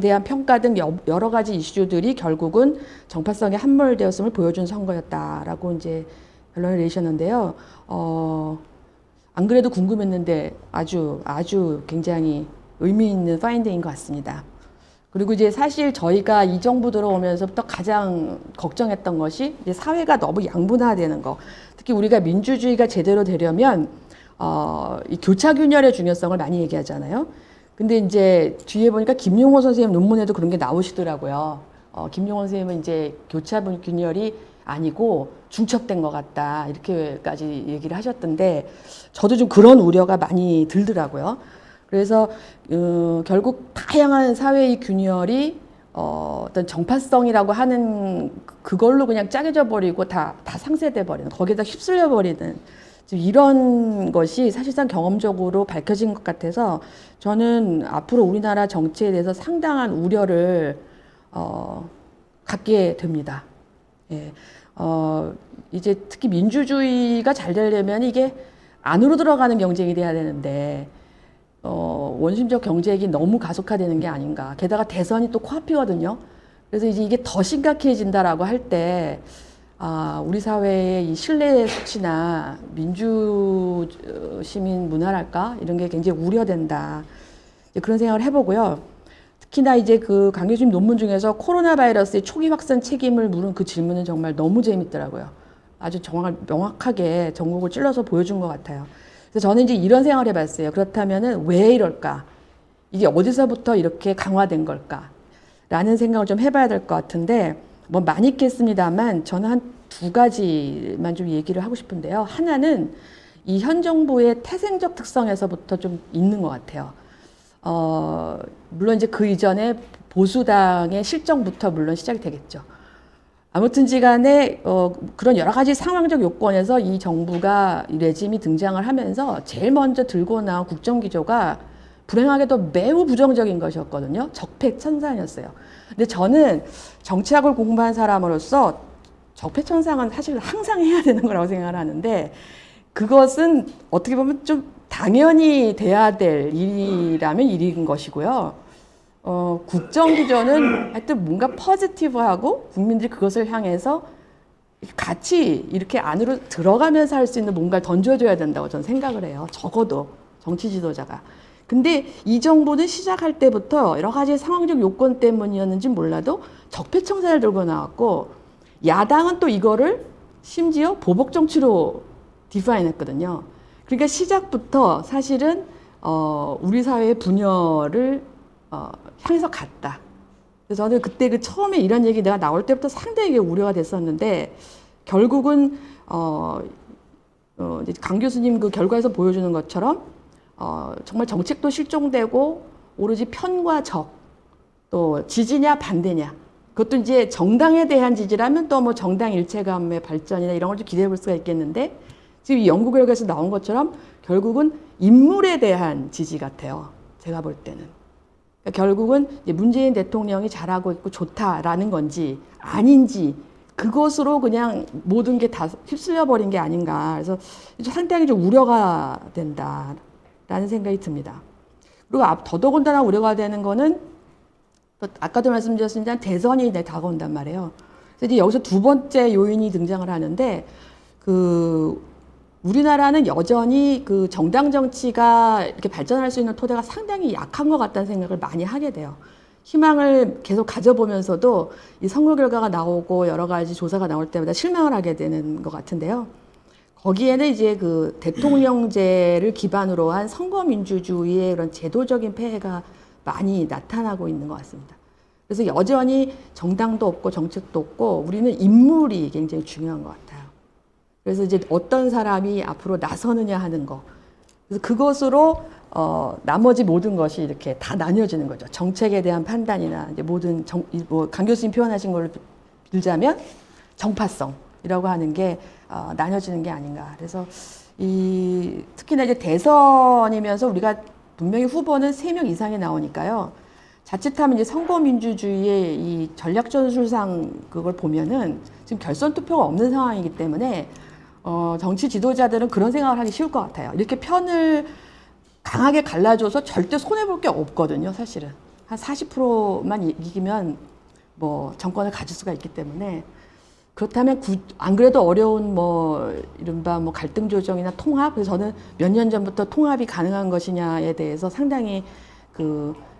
S3: 대한 평가 등 여러 가지 이슈들이 결국은 정파성에 함몰되었음을 보여준 선거였다라고 이제 결론을 내셨는데요. 안 그래도 궁금했는데 아주 굉장히 의미 있는 파인딩인 것 같습니다. 그리고 이제 사실 저희가 이 정부 들어오면서부터 가장 걱정했던 것이 이제 사회가 너무 양분화되는 거. 특히 우리가 민주주의가 제대로 되려면 이 교차균열의 중요성을 많이 얘기하잖아요. 근데 이제 뒤에 보니까 김용호 선생님 논문에도 그런 게 나오시더라고요. 김용호 선생님은 이제 교차균열이 아니고 중첩된 것 같다. 이렇게까지 얘기를 하셨던데 저도 좀 그런 우려가 많이 들더라고요. 그래서 결국 다양한 사회의 균열이 어떤 정파성이라고 하는 그걸로 그냥 짜겨져 버리고 다 상쇄돼 버리는 거기에다 휩쓸려 버리는 이런 것이 사실상 경험적으로 밝혀진 것 같아서 저는 앞으로 우리나라 정치에 대해서 상당한 우려를 갖게 됩니다. 예. 이제 특히 민주주의가 잘 되려면 이게 안으로 들어가는 경쟁이 돼야 되는데 원심적 경쟁이 너무 가속화되는 게 아닌가. 게다가 대선이 또 코앞이거든요. 그래서 이제 이게 더 심각해진다라고 할 때 우리 사회의 이 신뢰 수치나 민주 시민 문화랄까 이런 게 굉장히 우려된다. 그런 생각을 해보고요. 특히나 이제 그 강 교수님 논문 중에서 코로나 바이러스의 초기 확산 책임을 물은 그 질문은 정말 너무 재밌더라고요. 아주 정말 명확하게 전곡을 찔러서 보여준 것 같아요. 그래서 저는 이제 이런 생각을 해봤어요. 그렇다면은 왜 이럴까? 이게 어디서부터 이렇게 강화된 걸까? 라는 생각을 좀 해봐야 될 것 같은데, 뭐 많이 있겠습니다만 저는 한 두 가지만 좀 얘기를 하고 싶은데요. 하나는 이 현 정부의 태생적 특성에서부터 좀 있는 것 같아요. 물론 이제 그 이전에 보수당의 실정부터 물론 시작이 되겠죠. 아무튼지 간에 그런 여러 가지 상황적 요건에서 이 정부가 이 레짐이 등장을 하면서 제일 먼저 들고 나온 국정기조가 불행하게도 매우 부정적인 것이었거든요. 적폐천상이었어요. 근데 저는 정치학을 공부한 사람으로서 적폐천상은 사실 항상 해야 되는 거라고 생각을 하는데 그것은 어떻게 보면 좀 당연히 돼야 될 일이라면 일인 것이고요. 국정기조는 하여튼 뭔가 포지티브하고 국민들이 그것을 향해서 같이 이렇게 안으로 들어가면서 할 수 있는 뭔가를 던져줘야 된다고 저는 생각을 해요. 적어도 정치 지도자가. 근데 이 정부는 시작할 때부터 여러 가지 상황적 요건 때문이었는지 몰라도 적폐청산을 들고 나왔고 야당은 또 이거를 심지어 보복정치로 디파인했거든요. 그러니까 시작부터 사실은 우리 사회의 분열을 향해서 갔다. 그래서 저는 그때 그 처음에 이런 얘기 내가 나올 때부터 상당히 우려가 됐었는데 결국은 이제 강 교수님 그 결과에서 보여주는 것처럼 정말 정책도 실종되고 오로지 편과 적, 또 지지냐 반대냐. 그것도 이제 정당에 대한 지지라면 또 뭐 정당 일체감의 발전이나 이런 걸 좀 기대해 볼 수가 있겠는데 지금 이 연구 결과에서 나온 것처럼 결국은 인물에 대한 지지 같아요. 제가 볼 때는. 그러니까 결국은 이제 문재인 대통령이 잘하고 있고 좋다라는 건지 아닌지 그것으로 그냥 모든 게 다 휩쓸려 버린 게 아닌가. 그래서 상당히 좀 우려가 된다라는 생각이 듭니다. 그리고 더더군다나 우려가 되는 거는 또 아까도 말씀드렸습니다. 대선이 다가온단 말이에요. 그래서 이제 여기서 두 번째 요인이 등장을 하는데 우리나라는 여전히 그 정당 정치가 이렇게 발전할 수 있는 토대가 상당히 약한 것 같다는 생각을 많이 하게 돼요. 희망을 계속 가져보면서도 이 선거 결과가 나오고 여러 가지 조사가 나올 때마다 실망을 하게 되는 것 같은데요. 거기에는 이제 그 대통령제를 기반으로 한 선거민주주의의 그런 제도적인 폐해가 많이 나타나고 있는 것 같습니다. 그래서 여전히 정당도 없고 정책도 없고 우리는 인물이 굉장히 중요한 것 같아요. 그래서 이제 어떤 사람이 앞으로 나서느냐 하는 거. 그래서 그것으로 나머지 모든 것이 이렇게 다 나뉘어지는 거죠. 정책에 대한 판단이나 이제 모든 강 교수님 표현하신 걸 빌자면 정파성이라고 하는 게 나뉘어지는 게 아닌가. 그래서 특히나 이제 대선이면서 우리가 분명히 후보는 3명 이상이 나오니까요. 자칫하면 이제 선거민주주의의 이 전략전술상 그걸 보면은 지금 결선 투표가 없는 상황이기 때문에 정치 지도자들은 그런 생각을 하기 쉬울 것 같아요. 이렇게 편을 강하게 갈라줘서 절대 손해볼 게 없거든요, 사실은. 한 40%만 이기면 뭐 정권을 가질 수가 있기 때문에 그렇다면 안 그래도 어려운 이른바 갈등 조정이나 통합, 그래서 저는 몇 년 전부터 통합이 가능한 것이냐에 대해서 상당히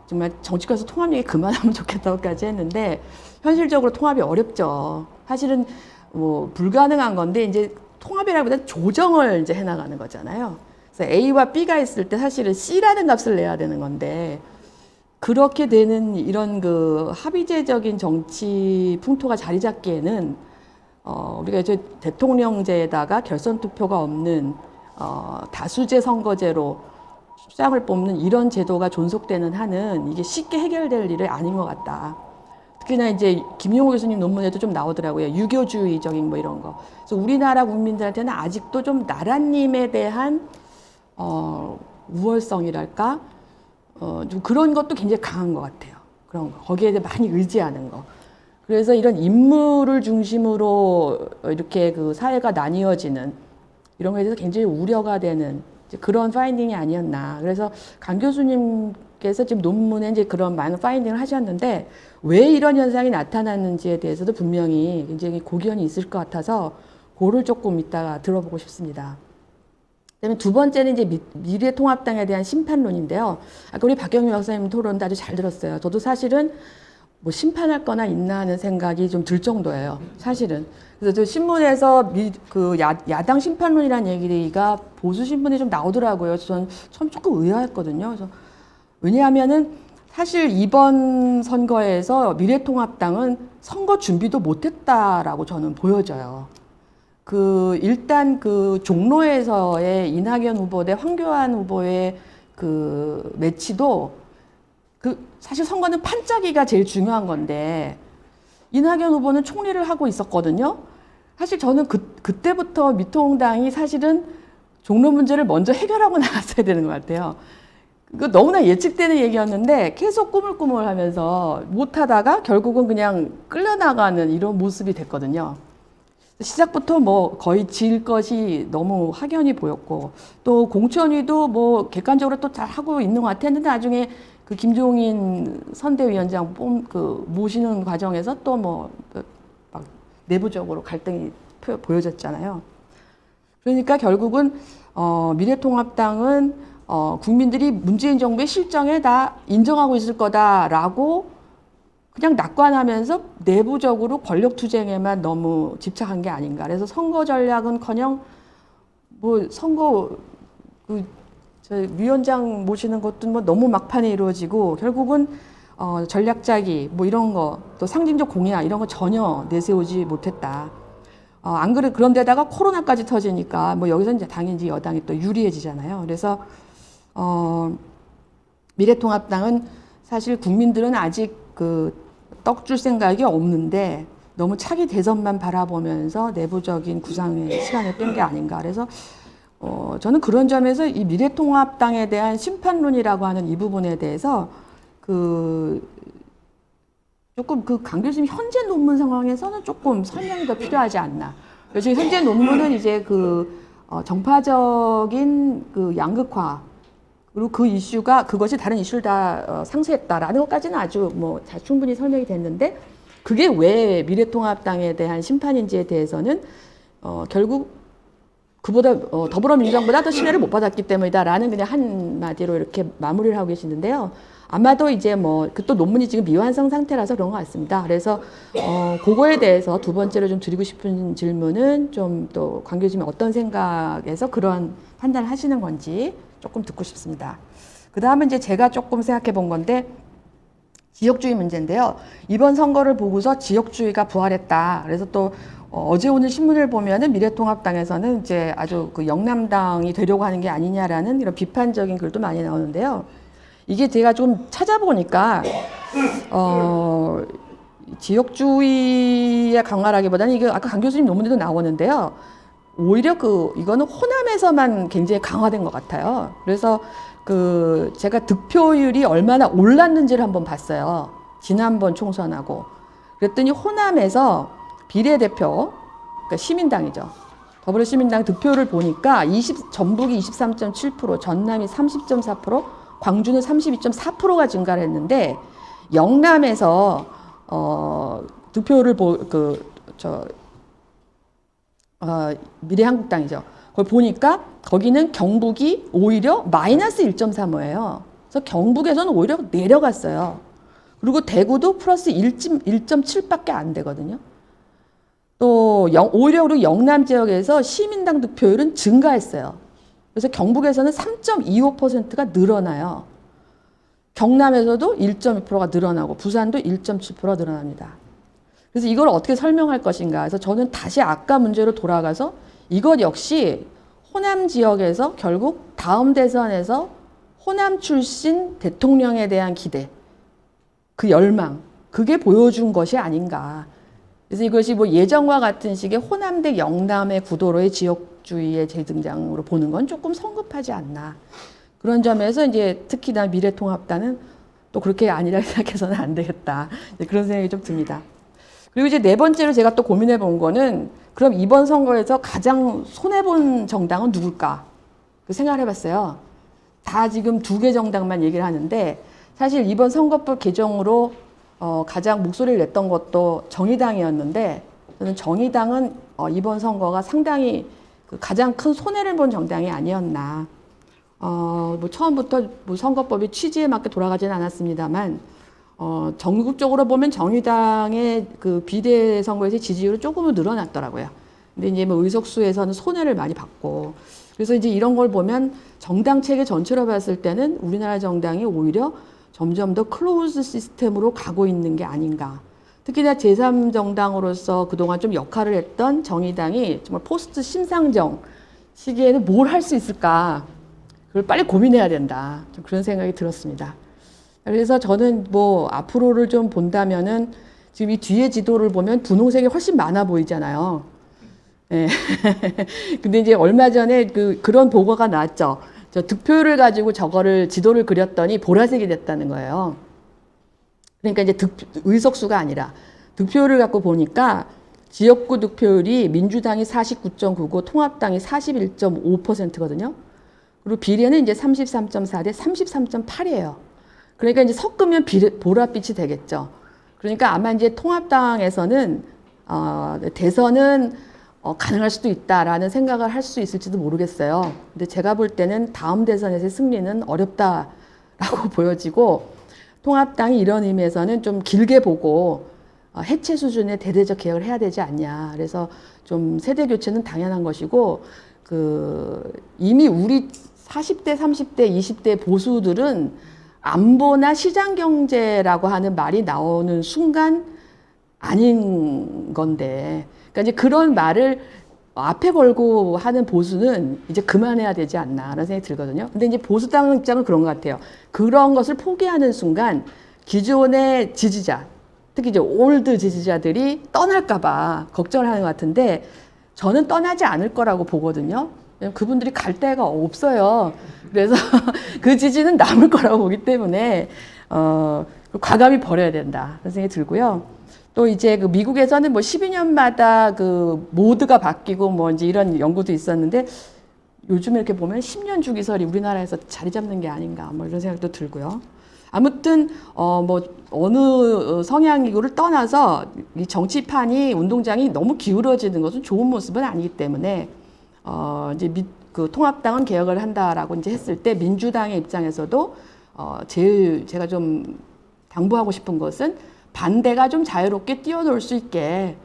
S3: 정말 정치권에서 통합 얘기 그만하면 좋겠다고까지 했는데 현실적으로 통합이 어렵죠. 사실은 불가능한 건데 이제 통합이라기보다는 조정을 이제 해나가는 거잖아요. 그래서 A와 B가 있을 때 사실은 C라는 값을 내야 되는 건데 그렇게 되는 이런 합의제적인 정치 풍토가 자리 잡기에는 우리가 이제 대통령제에다가 결선 투표가 없는 다수제 선거제로 수장을 뽑는 이런 제도가 존속되는 한은 이게 쉽게 해결될 일이 아닌 것 같다. 특히나 이제 김용호 교수님 논문에도 좀 나오더라고요. 유교주의적인 이런 거. 그래서 우리나라 국민들한테는 아직도 좀 나라님에 대한 우월성이랄까 좀 그런 것도 굉장히 강한 것 같아요. 그런 거. 거기에 많이 의지하는 거. 그래서 이런 인물을 중심으로 이렇게 그 사회가 나뉘어지는 이런 거에 대해서 굉장히 우려가 되는 이제 그런 파인딩이 아니었나. 그래서 강 교수님께서 지금 논문에 이제 그런 많은 파인딩을 하셨는데 왜 이런 현상이 나타났는지에 대해서도 분명히 굉장히 고견이 있을 것 같아서 그를 조금 이따가 들어보고 싶습니다. 그다음에 두 번째는 이제 미래통합당에 대한 심판론인데요. 아까 우리 박경미 박사님 토론도 아주 잘 들었어요. 저도 사실은 뭐 심판할 거나 있나 하는 생각이 좀 들 정도예요. 사실은. 그래서 저 신문에서 야당 심판론이라는 얘기가 보수 신문에 좀 나오더라고요. 저는 처음 조금 의아했거든요. 그래서 왜냐하면은 사실 이번 선거에서 미래통합당은 선거 준비도 못했다라고 저는 보여져요. 일단 종로에서의 이낙연 후보 대 황교안 후보의 매치도 사실 선거는 판짜기가 제일 중요한 건데 이낙연 후보는 총리를 하고 있었거든요. 사실 저는 그때부터 미통당이 사실은 종로 문제를 먼저 해결하고 나갔어야 되는 것 같아요. 너무나 예측되는 얘기였는데 계속 꾸물꾸물하면서 못하다가 결국은 그냥 끌려나가는 이런 모습이 됐거든요. 시작부터 뭐 거의 질 것이 너무 확연히 보였고 또 공천위도 뭐 객관적으로 또 잘 하고 있는 것 같았는데 나중에 김종인 선대위원장 모시는 과정에서 또 뭐 막 내부적으로 갈등이 보여졌잖아요. 그러니까 결국은 미래통합당은 국민들이 문재인 정부의 실정에 다 인정하고 있을 거다라고 그냥 낙관하면서 내부적으로 권력투쟁에만 너무 집착한 게 아닌가. 그래서 선거 전략은커녕 뭐 선거 저 위원장 모시는 것도 뭐 너무 막판에 이루어지고 결국은 전략 짜기 뭐 이런 거 또 상징적 공약 이런 거 전혀 내세우지 못했다. 안 그래 그런데다가 코로나까지 터지니까 뭐 여기서 이제 당연히 여당이 또 유리해지잖아요. 그래서 미래통합당은 사실 국민들은 아직 떡 줄 생각이 없는데 너무 차기 대선만 바라보면서 내부적인 구상의 시간을 뺀 게 아닌가. 그래서 저는 그런 점에서 이 미래통합당에 대한 심판론이라고 하는 이 부분에 대해서 조금 강 교수님 현재 논문 상황에서는 조금 설명이 더 필요하지 않나. 그래서 현재 논문은 이제 정파적인 양극화 그리고 그 이슈가 그것이 다른 이슈를 다 상쇄했다라는 것까지는 아주 뭐 충분히 설명이 됐는데 그게 왜 미래통합당에 대한 심판인지에 대해서는 결국 그보다 더불어민주당보다 더 신뢰를 못 받았기 때문이다라는 그냥 한마디로 이렇게 마무리를 하고 계시는데요. 아마도 이제 또 논문이 지금 미완성 상태라서 그런 것 같습니다. 그래서 그거에 대해서 두 번째로 좀 드리고 싶은 질문은 좀 또 강 교수님이 어떤 생각에서 그런 판단을 하시는 건지 조금 듣고 싶습니다. 그 다음은 이제 제가 조금 생각해 본 건데 지역주의 문제인데요. 이번 선거를 보고서 지역주의가 부활했다. 그래서 또 어제 오늘 신문을 보면은 미래통합당에서는 이제 아주 영남당이 되려고 하는 게 아니냐라는 이런 비판적인 글도 많이 나오는데요. 이게 제가 좀 찾아보니까 지역주의의 강화라기보다는 이게 아까 강 교수님 논문에도 나오는데요. 오히려 이거는 호남에서만 굉장히 강화된 것 같아요. 그래서 제가 득표율이 얼마나 올랐는지를 한번 봤어요. 지난번 총선하고. 그랬더니 호남에서 비례대표, 그러니까 시민당이죠. 더불어시민당 득표를 보니까 전북이 23.7%, 전남이 30.4%, 광주는 32.4%가 증가를 했는데 영남에서 득표를 미래한국당이죠. 그걸 보니까 거기는 경북이 오히려 마이너스 1.35예요. 그래서 경북에서는 오히려 내려갔어요. 그리고 대구도 플러스 1.7밖에 안 되거든요. 또 오히려 그리고 영남 지역에서 시민당 득표율은 증가했어요. 그래서 경북에서는 3.25%가 늘어나요. 경남에서도 1.2%가 늘어나고 부산도 1.7%가 늘어납니다. 그래서 이걸 어떻게 설명할 것인가. 그래서 저는 다시 아까 문제로 돌아가서 이것 역시 호남 지역에서 결국 다음 대선에서 호남 출신 대통령에 대한 기대, 그 열망, 그게 보여준 것이 아닌가. 그래서 이것이 뭐 예전과 같은 식의 호남 대 영남의 구도로의 지역주의의 재등장으로 보는 건 조금 성급하지 않나. 그런 점에서 이제 특히나 미래통합당은 또 그렇게 아니라 생각해서는 안 되겠다. 그런 생각이 좀 듭니다. 그리고 이제 네 번째로 제가 또 고민해 본 거는 그럼 이번 선거에서 가장 손해본 정당은 누굴까? 그 생각을 해봤어요. 다 지금 두 개 정당만 얘기를 하는데 사실 이번 선거법 개정으로 가장 목소리를 냈던 것도 정의당이었는데 저는 정의당은 이번 선거가 상당히 그 가장 큰 손해를 본 정당이 아니었나. 뭐 처음부터 뭐 선거법이 취지에 맞게 돌아가지는 않았습니다만 전국적으로 보면 정의당의 그 비례 선거에서 지지율이 조금은 늘어났더라고요. 근데 이제 뭐 의석수에서는 손해를 많이 봤고, 그래서 이제 이런 걸 보면 정당 체계 전체로 봤을 때는 우리나라 정당이 오히려 점점 더 클로즈 시스템으로 가고 있는 게 아닌가. 특히나 제3정당으로서 그동안 좀 역할을 했던 정의당이 정말 포스트 심상정 시기에는 뭘 할 수 있을까. 그걸 빨리 고민해야 된다. 좀 그런 생각이 들었습니다. 그래서 저는 뭐 앞으로를 좀 본다면은 지금 이 뒤에 지도를 보면 분홍색이 훨씬 많아 보이잖아요. 예. 근데 이제 얼마 전에 그런 보고가 나왔죠. 저 득표율을 가지고 저거를 지도를 그렸더니 보라색이 됐다는 거예요. 그러니까 이제 의석수가 아니라 득표율을 갖고 보니까 지역구 득표율이 민주당이 49.9고 통합당이 41.5%거든요. 그리고 비례는 이제 33.4 대 33.8이에요. 그러니까 이제 섞으면 보랏빛이 되겠죠. 그러니까 아마 이제 통합당에서는 대선은 가능할 수도 있다라는 생각을 할 수 있을지도 모르겠어요. 근데 제가 볼 때는 다음 대선에서의 승리는 어렵다라고 보여지고, 통합당이 이런 의미에서는 좀 길게 보고 해체 수준의 대대적 개혁을 해야 되지 않냐. 그래서 좀 세대 교체는 당연한 것이고, 이미 우리 40대, 30대, 20대 보수들은 안보나 시장 경제라고 하는 말이 나오는 순간 아닌 건데, 그러니까 이제 그런 말을 앞에 걸고 하는 보수는 이제 그만해야 되지 않나라는 생각이 들거든요. 근데 이제 보수당 입장은 그런 것 같아요. 그런 것을 포기하는 순간 기존의 지지자, 특히 이제 올드 지지자들이 떠날까봐 걱정을 하는 것 같은데, 저는 떠나지 않을 거라고 보거든요. 그분들이 갈 데가 없어요. 그래서 그 지지는 남을 거라고 보기 때문에 과감히 버려야 된다 그런 생각이 들고요. 또 이제 그 미국에서는 뭐 12년마다 그 모드가 바뀌고 뭐 이제 이런 연구도 있었는데, 요즘 이렇게 보면 10년 주기설이 우리나라에서 자리 잡는 게 아닌가 뭐 이런 생각도 들고요. 아무튼 뭐 어느 성향이고를 떠나서 이 정치판이 운동장이 너무 기울어지는 것은 좋은 모습은 아니기 때문에 이제 그 통합당은 개혁을 한다라고 이제 했을 때 민주당의 입장에서도 제일 제가 좀 당부하고 싶은 것은 반대가 좀 자유롭게 뛰어놀 수 있게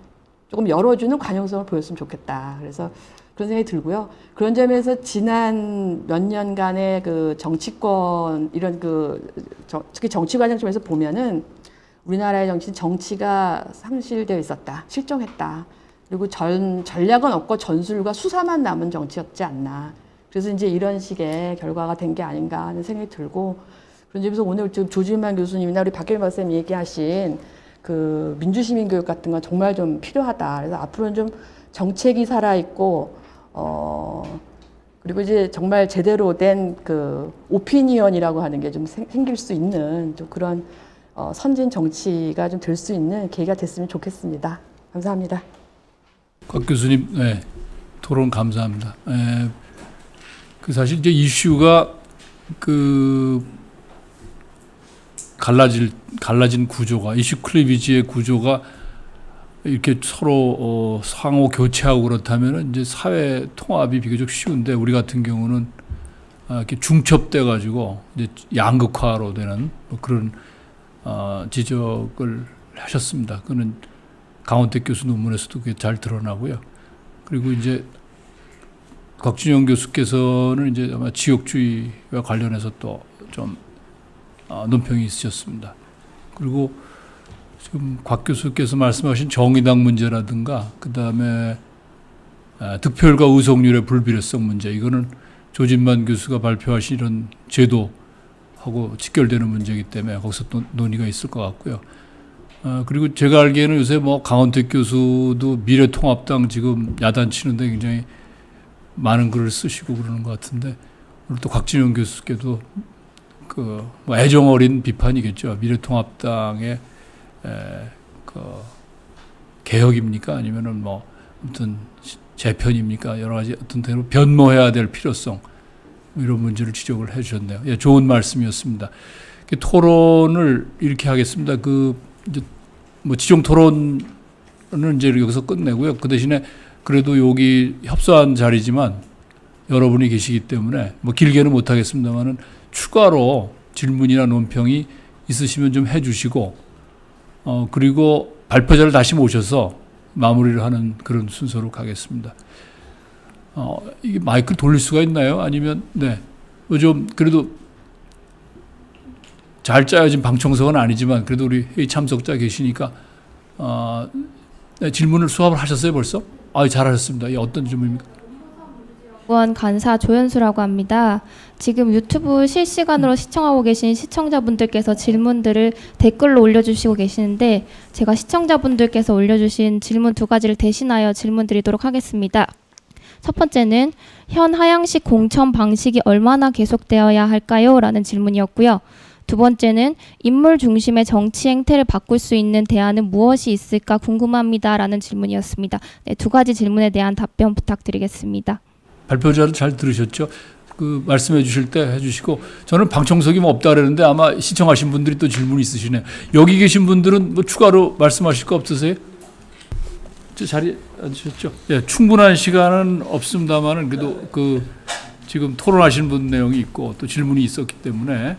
S3: 조금 열어주는 관용성을 보였으면 좋겠다. 그래서 그런 생각이 들고요. 그런 점에서 지난 몇 년간의 그 정치권 이런 특히 정치 과정 점에서 보면은 우리나라의 정치가 상실되어 있었다, 실종했다. 그리고 전략은 없고 전술과 수사만 남은 정치였지 않나. 그래서 이제 이런 식의 결과가 된 게 아닌가 하는 생각이 들고, 그런 점에서 오늘 지금 조진만 교수님이나 우리 박길 박사님 얘기하신 그 민주시민교육 같은 건 정말 좀 필요하다. 그래서 앞으로는 좀 정책이 살아있고, 그리고 이제 정말 제대로 된 그 오피니언이라고 하는 게 좀 생길 수 있는 좀 그런 선진 정치가 좀 될 수 있는 계기가 됐으면 좋겠습니다. 감사합니다.
S1: 곽 교수님, 네, 토론 감사합니다. 그 사실 이제 이슈가 갈라진 구조가, 이슈 클리비지의 구조가 이렇게 서로 상호 교체하고 그렇다면 이제 사회 통합이 비교적 쉬운데, 우리 같은 경우는 이렇게 중첩돼 가지고 이제 양극화로 되는 뭐 그런 지적을 하셨습니다. 그는 강원택 교수 논문에서도 그게 잘 드러나고요. 그리고 이제 곽준영 교수께서는 이제 아마 지역주의와 관련해서 또 좀 논평이 있으셨습니다. 그리고 지금 곽 교수께서 말씀하신 정의당 문제라든가, 그 다음에 득표율과 의석률의 불비례성 문제, 이거는 조진만 교수가 발표하신 이런 제도하고 직결되는 문제이기 때문에 거기서 또 논의가 있을 것 같고요. 그리고 제가 알기에는 요새 뭐 강원택 교수도 미래통합당 지금 야단치는데 굉장히 많은 글을 쓰시고 그러는 것 같은데, 오늘 또 곽진영 교수께도 뭐 애정 어린 비판이겠죠. 미래통합당의 개혁입니까? 아니면은 뭐 아무튼 재편입니까? 여러 가지 어떤 대로 변모해야 될 필요성 이런 문제를 지적을 해주셨네요. 예, 좋은 말씀이었습니다. 토론을 이렇게 하겠습니다. 이제 뭐 지정 토론은 이제 여기서 끝내고요. 그 대신에 그래도 여기 협소한 자리지만 여러분이 계시기 때문에 뭐 길게는 못 하겠습니다만은 추가로 질문이나 논평이 있으시면 좀 해주시고 그리고 발표자를 다시 모셔서 마무리를 하는 그런 순서로 가겠습니다. 이게 마이크를 돌릴 수가 있나요? 아니면 네, 좀 그래도 잘 짜여진 방청석은 아니지만 그래도 우리 회의 참석자 계시니까 네, 질문을 수합을 하셨어요 벌써? 잘하셨습니다. 예, 어떤 질문입니까?
S4: 의원 간사 조연수라고 합니다. 지금 유튜브 실시간으로 시청하고 계신 시청자분들께서 질문들을 댓글로 올려주시고 계시는데 제가 시청자분들께서 올려주신 질문 2가지를 대신하여 질문 드리도록 하겠습니다. 첫 번째는 현 하향식 공천 방식이 얼마나 계속되어야 할까요? 라는 질문이었고요. 두 번째는 인물 중심의 정치 행태를 바꿀 수 있는 대안은 무엇이 있을까 궁금합니다. 라는 질문이었습니다. 네, 2가지 질문에 대한 답변 부탁드리겠습니다.
S1: 발표자를 잘 들으셨죠? 그 말씀해 주실 때 해주시고 저는 방청석이 뭐 없다 그랬는데 아마 시청하신 분들이 또 질문이 있으시네요. 여기 계신 분들은 뭐 추가로 말씀하실 거 없으세요? 저 자리에 앉으셨죠? 예, 충분한 시간은 없습니다만은 그래도 지금 토론하신 분 내용이 있고 또 질문이 있었기 때문에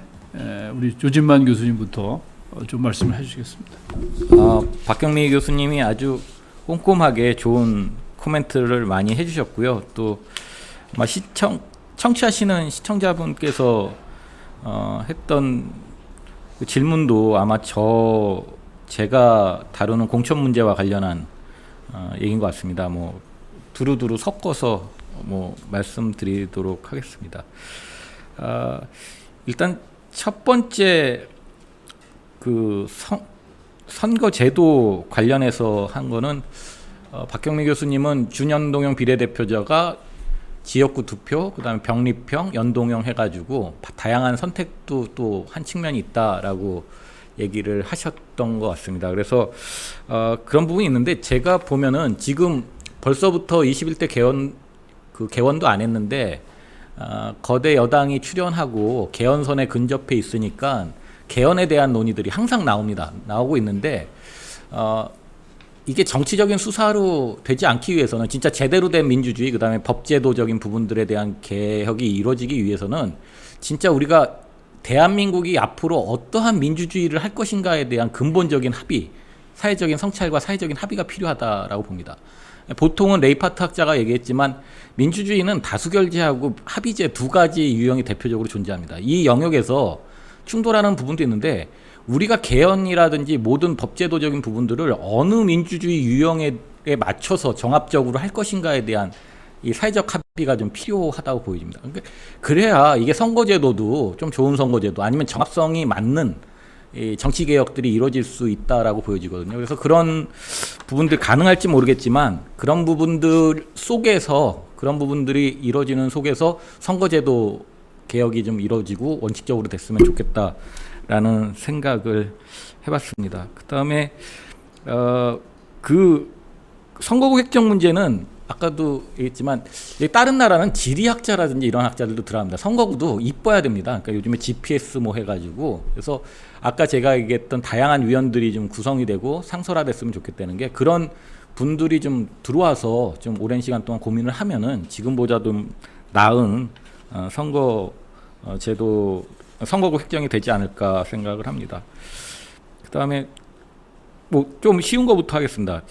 S1: 우리 조진만 교수님부터 좀 말씀을 해주시겠습니다.
S5: 박경미 교수님이 아주 꼼꼼하게 좋은 코멘트를 많이 해주셨고요. 또 청취하시는 시청자분께서 했던 그 질문도 아마 제가 다루는 공천 문제와 관련한 얘기인 것 같습니다. 뭐 두루두루 섞어서 뭐 말씀드리도록 하겠습니다. 일단 첫 번째 선거제도 관련해서 한 거는 박경미 교수님은 준연동형 비례대표자가 지역구 2표, 그다음에 병립형, 연동형 해가지고 다양한 선택도 또 한 측면이 있다라고 얘기를 하셨던 것 같습니다. 그래서 그런 부분이 있는데 제가 보면은 지금 벌써부터 21대 개원도 안 했는데 거대 여당이 출연하고 개헌선에 근접해 있으니까 개헌에 대한 논의들이 항상 나오고 있는데 이게 정치적인 수사로 되지 않기 위해서는 진짜 제대로 된 민주주의 그다음에 법제도적인 부분들에 대한 개혁이 이루어지기 위해서는 진짜 우리가 대한민국이 앞으로 어떠한 민주주의를 할 것인가에 대한 근본적인 합의, 사회적인 성찰과 사회적인 합의가 필요하다라고 봅니다. 보통은 레이파트 학자가 얘기했지만 민주주의는 다수결제하고 합의제 2가지 유형이 대표적으로 존재합니다. 이 영역에서 충돌하는 부분도 있는데 우리가 개헌이라든지 모든 법제도적인 부분들을 어느 민주주의 유형에 맞춰서 정합적으로 할 것인가에 대한 이 사회적 합의가 좀 필요하다고 보여집니다. 그래야 이게 선거제도도 좀 좋은 선거제도 아니면 정합성이 맞는 이 정치 개혁들이 이루어질 수 있다라고 보여지거든요. 그래서 그런 부분들 가능할지 모르겠지만 그런 부분들이 이루어지는 속에서 선거제도 개혁이 좀 이루어지고 원칙적으로 됐으면 좋겠다라는 생각을 해봤습니다. 그다음에 선거구 획정 문제는 아까도 얘기했지만 다른 나라는 지리학자라든지 이런 학자들도 들어갑니다. 선거구도 이뻐야 됩니다. 그러니까 요즘에 GPS 뭐 해가지고 그래서 아까 제가 얘기했던 다양한 위원들이 좀 구성이 되고 상설화됐으면 좋겠다는 게 그런 분들이 좀 들어와서 좀 오랜 시간 동안 고민을 하면은 지금보다 좀 나은 선거구 획정이 되지 않을까 생각을 합니다. 그다음에 뭐 좀 쉬운 거부터 하겠습니다.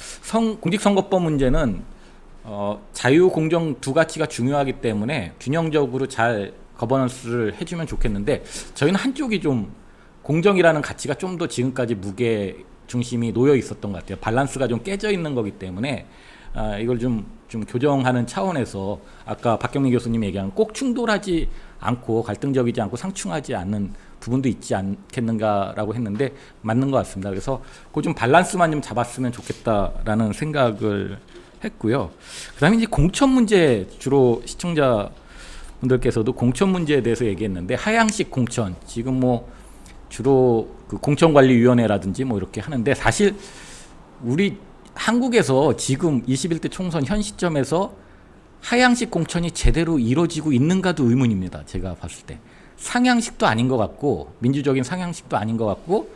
S5: 공직선거법 문제는 자유, 공정 2가치가 중요하기 때문에 균형적으로 잘 거버넌스를 해주면 좋겠는데 저희는 한쪽이 좀 공정이라는 가치가 좀 더 지금까지 무게 중심이 놓여 있었던 것 같아요. 밸런스가 좀 깨져 있는 거기 때문에 이걸 좀 교정하는 차원에서 아까 박경민 교수님이 얘기한 꼭 충돌하지 않고 갈등적이지 않고 상충하지 않는 부분도 있지 않겠는가라고 했는데 맞는 것 같습니다. 그래서 그 좀 밸런스만 좀 잡았으면 좋겠다라는 생각을 했고요. 그다음에 이제 공천 문제 주로 시청자분들께서도 공천 문제에 대해서 얘기했는데 하향식 공천 지금 뭐 주로 그 공천관리위원회라든지 뭐 이렇게 하는데 사실 우리 한국에서 지금 21대 총선 현 시점에서 하향식 공천이 제대로 이루어지고 있는가도 의문입니다. 제가 봤을 때. 상향식도 아닌 것 같고 민주적인 상향식도 아닌 것 같고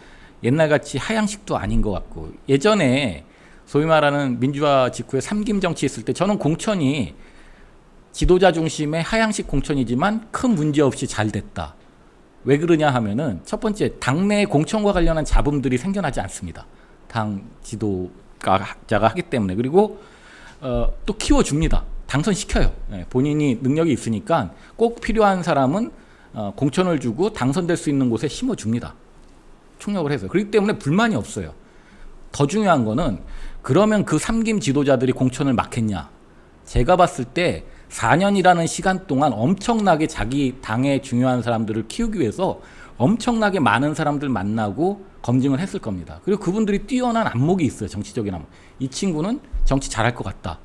S5: 옛날같이 하향식도 아닌 것 같고 예전에 소위 말하는 민주화 직후에 삼김 정치 했을 때 저는 공천이 지도자 중심의 하향식 공천이지만 큰 문제 없이 잘 됐다. 왜 그러냐 하면은 첫 번째 당내 공천과 관련한 잡음들이 생겨나지 않습니다. 당 지도자가 하기 때문에. 그리고 또 키워줍니다. 당선시켜요. 본인이 능력이 있으니까 꼭 필요한 사람은 공천을 주고 당선될 수 있는 곳에 심어줍니다. 총력을 해서. 그렇기 때문에 불만이 없어요. 더 중요한 거는 그러면 그 삼김 지도자들이 공천을 막 했냐. 제가 봤을 때 4년이라는 시간 동안 엄청나게 자기 당의 중요한 사람들을 키우기 위해서 엄청나게 많은 사람들 만나고 검증을 했을 겁니다. 그리고 그분들이 뛰어난 안목이 있어요. 정치적인 안목. 이 친구는 정치 잘할 것 같다.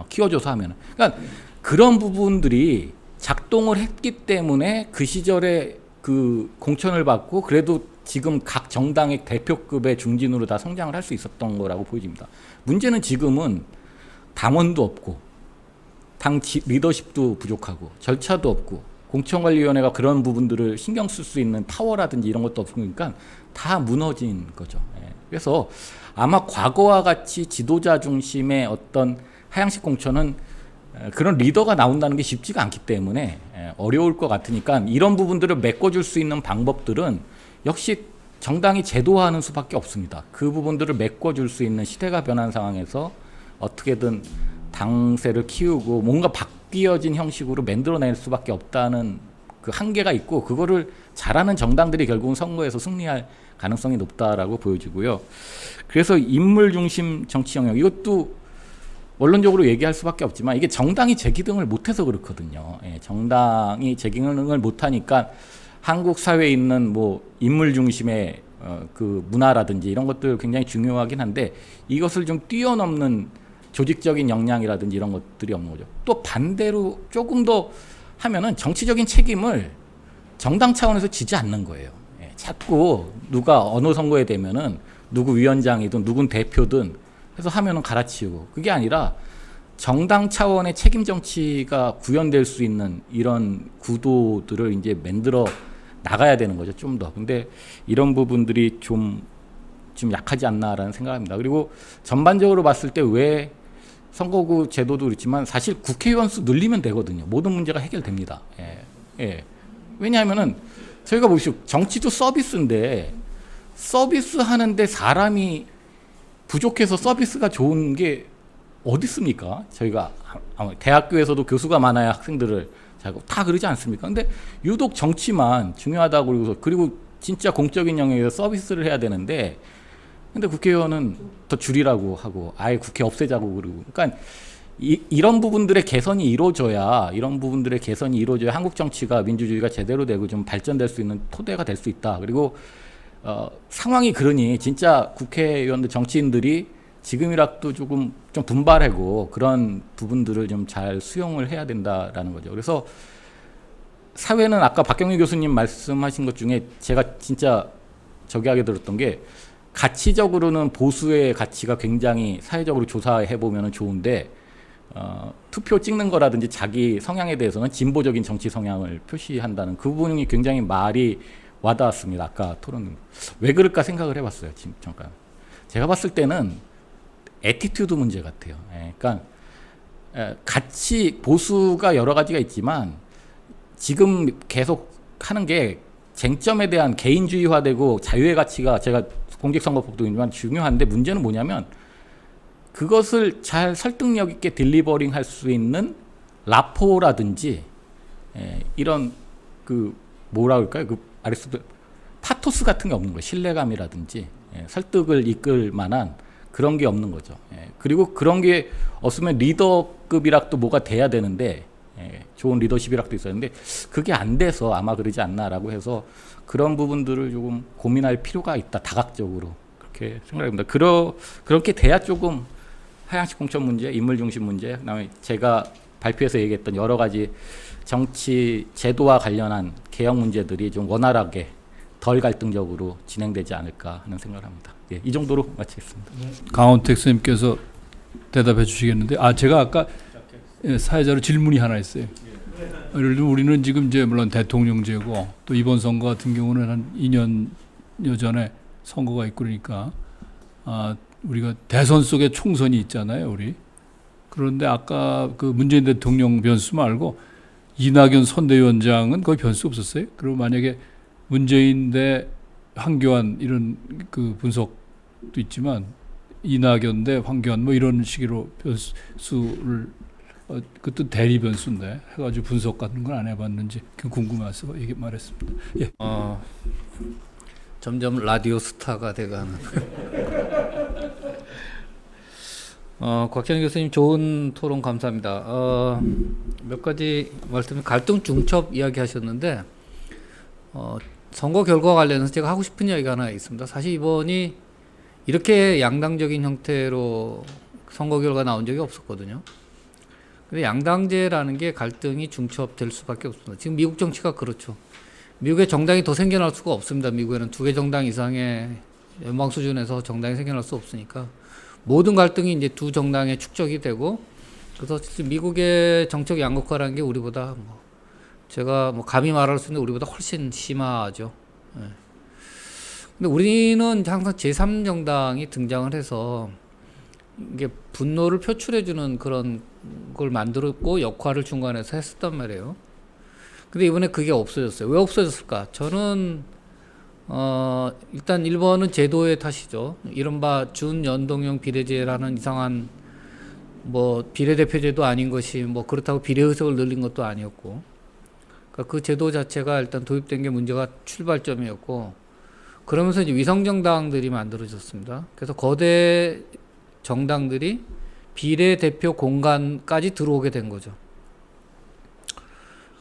S5: 키워줘서 하면은. 그러니까 그런 부분들이 작동을 했기 때문에 그 시절에 그 공천을 받고 그래도 지금 각 정당의 대표급의 중진으로 다 성장을 할 수 있었던 거라고 보여집니다. 문제는 지금은 당원도 없고 당 리더십도 부족하고 절차도 없고 공천관리위원회가 그런 부분들을 신경 쓸 수 있는 파워라든지 이런 것도 없으니까 다 무너진 거죠. 그래서 아마 과거와 같이 지도자 중심의 어떤 하향식 공천은 그런 리더가 나온다는 게 쉽지가 않기 때문에 어려울 것 같으니까 이런 부분들을 메꿔줄 수 있는 방법들은 역시 정당이 제도화하는 수밖에 없습니다. 그 부분들을 메꿔줄 수 있는 시대가 변한 상황에서 어떻게든 당세를 키우고 뭔가 바뀌어진 형식으로 만들어낼 수밖에 없다는 그 한계가 있고 그거를 잘하는 정당들이 결국은 선거에서 승리할 가능성이 높다라고 보여지고요. 그래서 인물 중심 정치 영역 이것도 원론적으로 얘기할 수밖에 없지만 이게 정당이 재기능을 못해서 그렇거든요. 정당이 재기능을 못하니까 한국 사회에 있는 뭐 인물 중심의 그 문화라든지 이런 것들 굉장히 중요하긴 한데 이것을 좀 뛰어넘는 조직적인 역량이라든지 이런 것들이 없는 거죠. 또 반대로 조금 더 하면은 정치적인 책임을 정당 차원에서 지지 않는 거예요. 자꾸 누가 어느 선거에 되면은 누구 위원장이든 누군 대표든 해서 하면은 갈아치우고 그게 아니라 정당 차원의 책임 정치가 구현될 수 있는 이런 구도들을 이제 만들어 나가야 되는 거죠. 좀 더. 근데 이런 부분들이 좀 약하지 않나라는 생각합니다. 그리고 전반적으로 봤을 때 왜 선거구 제도도 그렇지만 사실 국회의원 수 늘리면 되거든요. 모든 문제가 해결됩니다. 왜냐하면은 저희가 보시오. 정치도 서비스인데 서비스 하는데 사람이 부족해서 서비스가 좋은 게 어디 있습니까? 저희가 대학교에서도 교수가 많아야 학생들을 다 그러지 않습니까? 근데 유독 정치만 중요하다고 그리고 진짜 공적인 영역에서 서비스를 해야 되는데 근데 국회의원은 더 줄이라고 하고 아예 국회 없애자고 그러고 그러니까 이런 부분들의 개선이 이루어져야 한국 정치가 민주주의가 제대로 되고 좀 발전될 수 있는 토대가 될 수 있다. 그리고 상황이 그러니 진짜 국회의원들 정치인들이 지금이라도 조금 좀 분발하고 그런 부분들을 좀 잘 수용을 해야 된다라는 거죠. 그래서 사회는 아까 박경리 교수님 말씀하신 것 중에 제가 진짜 저기하게 들었던 게 가치적으로는 보수의 가치가 굉장히 사회적으로 조사해 보면 좋은데 투표 찍는 거라든지 자기 성향에 대해서는 진보적인 정치 성향을 표시한다는 그 부분이 굉장히 말이 와닿았습니다. 아까 토론 왜 그럴까 생각을 해봤어요. 지금 잠깐 제가 봤을 때는 애티튜드 문제 같아요. 그러니까 가치 보수가 여러 가지가 있지만 지금 계속 하는 게 쟁점에 대한 개인주의화되고 자유의 가치가 제가 공직선거법도 있지만 중요한데 문제는 뭐냐면 그것을 잘 설득력 있게 딜리버링 할 수 있는 라포라든지 이런 그 뭐라 그럴까요? 그 아리스토텔 파토스 같은 게 없는 거예요. 신뢰감이라든지 설득을 이끌 만한 그런 게 없는 거죠. 그리고 그런 게 없으면 리더급이라 또 뭐가 돼야 되는데 좋은 리더십이라도 있었는데 그게 안 돼서 아마 그러지 않나라고 해서 그런 부분들을 조금 고민할 필요가 있다. 다각적으로 그렇게 생각합니다. 그렇게 돼야 조금 하향식 공천 문제, 인물 중심 문제, 그다음에 제가 발표에서 얘기했던 여러 가지 정치 제도와 관련한 개혁 문제들이 좀 원활하게 덜 갈등적으로 진행되지 않을까 하는 생각을 합니다. 예, 이 정도로 마치겠습니다.
S1: 강원택 선생님께서 대답해 주시겠는데, 제가 아까 사회자로 질문이 하나 있어요. 예를 들면 우리는 지금 이제 물론 대통령제고 또 이번 선거 같은 경우는 한 2년여 전에 선거가 있고 그러니까 우리가 대선 속에 총선이 있잖아요, 우리. 그런데 아까 그 문재인 대통령 변수 말고 이낙연 선대위원장은 거의 변수 없었어요. 그리고 만약에 문재인 대 황교안 이런 그 분석도 있지만 이낙연 대 황교안 뭐 이런 식으로 변수를 그것도 대리 변수인데 해가지고 분석 같은 건 안 해봤는지 궁금해서 얘기 말했습니다. 예.
S6: 점점 라디오 스타가 돼가는. 곽현희 교수님 좋은 토론 감사합니다. 몇 가지 말씀, 갈등 중첩 이야기하셨는데 선거 결과 관련해서 제가 하고 싶은 이야기가 하나 있습니다. 사실 이번이 이렇게 양당적인 형태로 선거 결과 나온 적이 없었거든요. 근데 양당제라는 게 갈등이 중첩될 수밖에 없습니다. 지금 미국 정치가 그렇죠. 미국의 정당이 더 생겨날 수가 없습니다. 미국에는 2개 정당 이상의 연방 수준에서 정당이 생겨날 수 없으니까 모든 갈등이 이제 두 정당에 축적이 되고, 그래서 미국의 정책 양극화라는 게 우리보다 제가 감히 말할 수 있는데 우리보다 훨씬 심하죠. 예. 근데 우리는 항상 제3정당이 등장을 해서 이게 분노를 표출해주는 그런 걸 만들었고 역할을 중간에서 했었단 말이에요. 근데 이번에 그게 없어졌어요. 왜 없어졌을까? 저는 일단 1번은 제도의 탓이죠. 이른바 준연동형 비례제라는 이상한 비례대표제도 아닌 것이 그렇다고 비례의석을 늘린 것도 아니었고, 그러니까 그 제도 자체가 일단 도입된 게 문제가 출발점이었고, 그러면서 이제 위성정당들이 만들어졌습니다. 그래서 거대 정당들이 비례대표 공간까지 들어오게 된 거죠.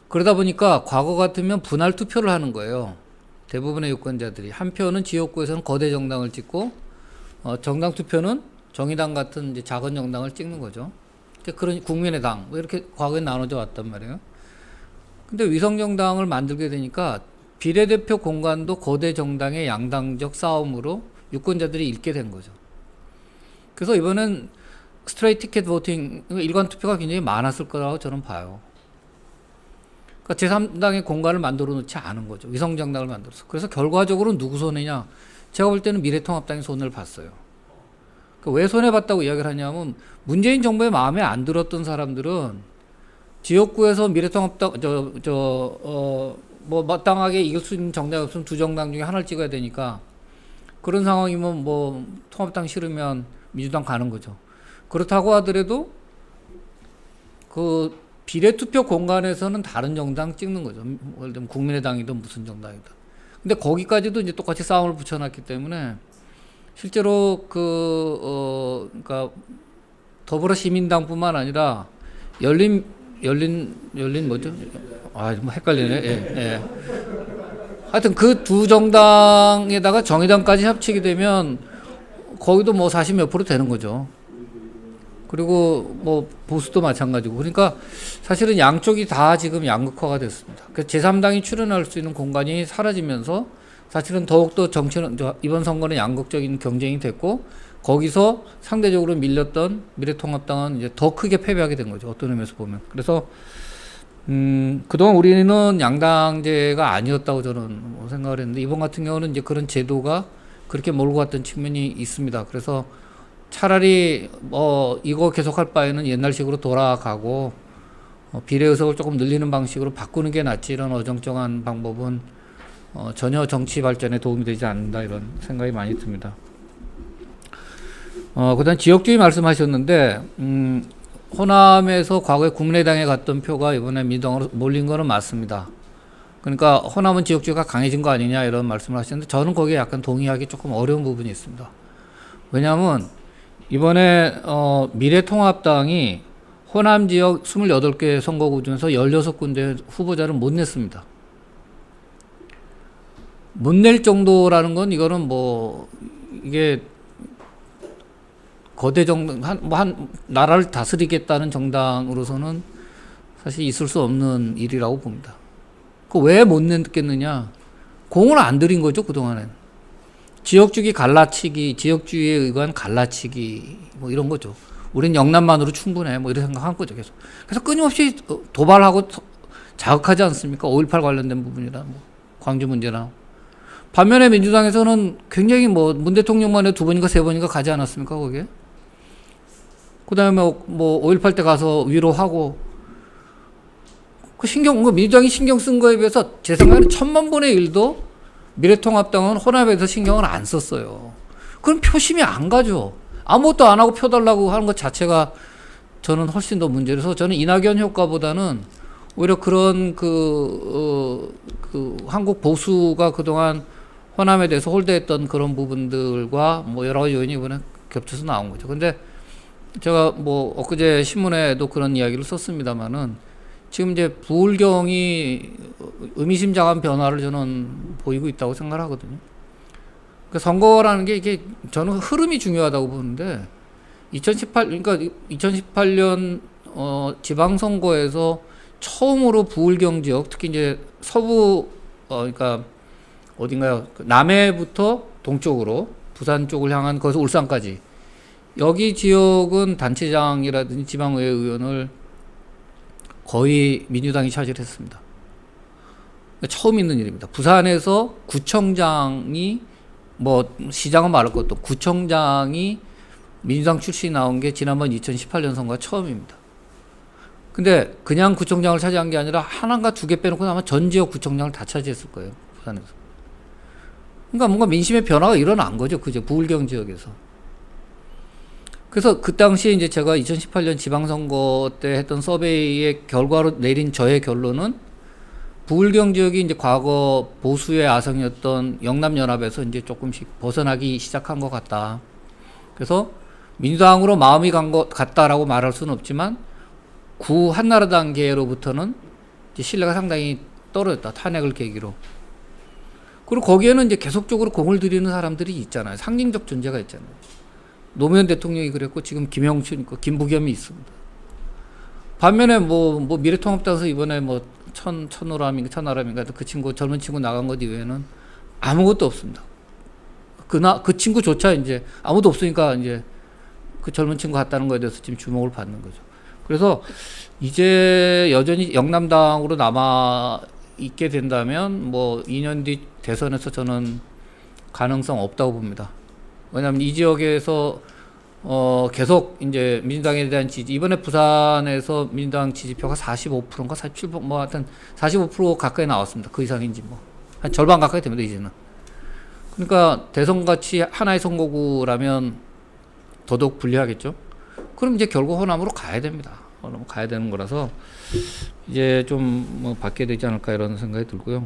S6: 그러다 보니까 과거 같으면 분할 투표를 하는 거예요. 대부분의 유권자들이. 한 표는 지역구에서는 거대 정당을 찍고, 정당 투표는 정의당 같은 이제 작은 정당을 찍는 거죠. 그런 국민의당 이렇게 과거에 나눠져 왔단 말이에요. 근데 위성정당을 만들게 되니까 비례대표 공간도 거대 정당의 양당적 싸움으로 유권자들이 잃게 된 거죠. 그래서 이번엔 스트레이트 티켓 보팅, 일관 투표가 굉장히 많았을 거라고 저는 봐요. 그러니까 제3당의 공간을 만들어 놓지 않은 거죠. 위성정당을 만들어서. 그래서 결과적으로 누구 손해냐? 제가 볼 때는 미래통합당이 손해를 봤어요. 그러니까 왜 손해봤다고 이야기를 하냐면, 문재인 정부의 마음에 안 들었던 사람들은 지역구에서 미래통합당, 마땅하게 이길 수 있는 정당이 없으면 두 정당 중에 하나를 찍어야 되니까, 그런 상황이면 통합당 싫으면 민주당 가는 거죠. 그렇다고 하더라도 그 비례투표 공간에서는 다른 정당 찍는 거죠. 예를 들면 국민의당이든 무슨 정당이든. 근데 거기까지도 이제 똑같이 싸움을 붙여놨기 때문에 실제로 그러니까 더불어시민당뿐만 아니라 열린 뭐죠? 헷갈리네. 예. 하여튼 그 두 정당에다가 정의당까지 합치게 되면 거기도 40몇 % 되는 거죠. 그리고 보수도 마찬가지고. 그러니까 사실은 양쪽이 다 지금 양극화가 됐습니다. 그래서 제3당이 출연할 수 있는 공간이 사라지면서 사실은 더욱더 정치는, 이번 선거는 양극적인 경쟁이 됐고, 거기서 상대적으로 밀렸던 미래통합당은 이제 더 크게 패배하게 된 거죠. 어떤 의미에서 보면. 그래서 그동안 우리는 양당제가 아니었다고 저는 생각을 했는데, 이번 같은 경우는 이제 그런 제도가 그렇게 몰고 갔던 측면이 있습니다. 그래서 차라리 이거 계속할 바에는 옛날식으로 돌아가고 비례의석을 조금 늘리는 방식으로 바꾸는 게 낫지, 이런 어정쩡한 방법은 전혀 정치 발전에 도움이 되지 않는다, 이런 생각이 많이 듭니다. 그다음 지역주의 말씀하셨는데, 호남에서 과거에 국민의당에 갔던 표가 이번에 민주당으로 몰린 거는 맞습니다. 그러니까 호남은 지역주의가 강해진 거 아니냐, 이런 말씀을 하셨는데, 저는 거기에 약간 동의하기 조금 어려운 부분이 있습니다. 왜냐하면 이번에 미래통합당이 호남 지역 28개 선거구 중에서 16군데 후보자를 못 냈습니다. 못 낼 정도라는 건, 이거는 이게 거대 정당, 한 나라를 다스리겠다는 정당으로서는 사실 있을 수 없는 일이라고 봅니다. 그 왜 못 냈겠느냐? 공을 안 들인 거죠, 그동안엔. 지역주의 갈라치기, 지역주의에 의한 갈라치기, 뭐 이런 거죠. 우린 영남만으로 충분해, 뭐 이런 생각한 거죠, 계속. 그래서 끊임없이 도발하고 자극하지 않습니까? 5.18 관련된 부분이나, 뭐, 광주 문제나. 반면에 민주당에서는 굉장히 뭐, 문 대통령만 해 2번인가 3번인가 가지 않았습니까, 거기에? 그 다음에 뭐, 5.18 때 가서 위로하고, 민주당이 신경 쓴 거에 비해서 제 생각에는 1000만 분의 1도 미래통합당은 호남에서 신경을 안 썼어요. 그럼 표심이 안 가죠. 아무것도 안 하고 펴달라고 하는 것 자체가 저는 훨씬 더 문제라서 저는 이낙연 효과보다는 오히려 그런 한국 보수가 그동안 호남에 대해서 홀대했던 그런 부분들과 뭐 여러 가지 요인이 이번에 겹쳐서 나온 거죠. 근데 제가 뭐 엊그제 신문에도 그런 이야기를 썼습니다만은 지금 이제 부울경이 의미심장한 변화를 저는 보이고 있다고 생각을 하거든요. 그러니까 선거라는 게 이게 저는 흐름이 중요하다고 보는데 2018년 지방선거에서 처음으로 부울경 지역, 특히 이제 서부 그러니까 어딘가요? 남해부터 동쪽으로 부산 쪽을 향한 거기서 울산까지 여기 지역은 단체장이라든지 지방의회 의원을 거의 민주당이 차지했습니다. 처음 있는 일입니다. 부산에서 구청장이 뭐 시장은 말할 것도 없고 구청장이 민주당 출신이 나온 게 지난번 2018년 선거가 처음입니다. 근데 그냥 구청장을 차지한 게 아니라 하나인가 2개 빼놓고 아마 전 지역 구청장을 다 차지했을 거예요. 부산에서. 그러니까 뭔가 민심의 변화가 일어난 거죠. 그죠? 부울경 지역에서. 그래서 그 당시에 이제 제가 2018년 지방선거 때 했던 서베이의 결과로 내린 저의 결론은 부울경 지역이 이제 과거 보수의 아성이었던 영남연합에서 이제 조금씩 벗어나기 시작한 것 같다. 그래서 민주당으로 마음이 간 것 같다라고 말할 수는 없지만 구 한나라당계로부터는 이제 신뢰가 상당히 떨어졌다. 탄핵을 계기로. 그리고 거기에는 이제 계속적으로 공을 들이는 사람들이 있잖아요. 상징적 존재가 있잖아요. 노무현 대통령이 그랬고 지금 김영춘 있고 김부겸이 있습니다. 반면에 뭐 미래통합당에서 이번에 뭐 천하람인가 그 친구 젊은 친구 나간 것 이외에는 아무것도 없습니다. 그 친구조차 이제 아무도 없으니까 이제 그 젊은 친구 같다는 거에 대해서 지금 주목을 받는 거죠. 그래서 이제 여전히 영남당으로 남아 있게 된다면 뭐 2년 뒤 대선에서 저는 가능성 없다고 봅니다. 왜냐하면 이 지역에서 계속 이제 민주당에 대한 지지, 이번에 부산에서 민주당 지지표가 45%인가 47%, 뭐 하여튼 45% 가까이 나왔습니다. 그 이상인지 뭐. 한 절반 가까이 됩니다, 이제는. 그러니까 대선같이 하나의 선거구라면 더더욱 불리하겠죠. 그럼 이제 결국 호남으로 가야 됩니다. 호남으로 가야 되는 거라서 이제 좀 뭐 바뀌어야 되지 않을까 이런 생각이 들고요.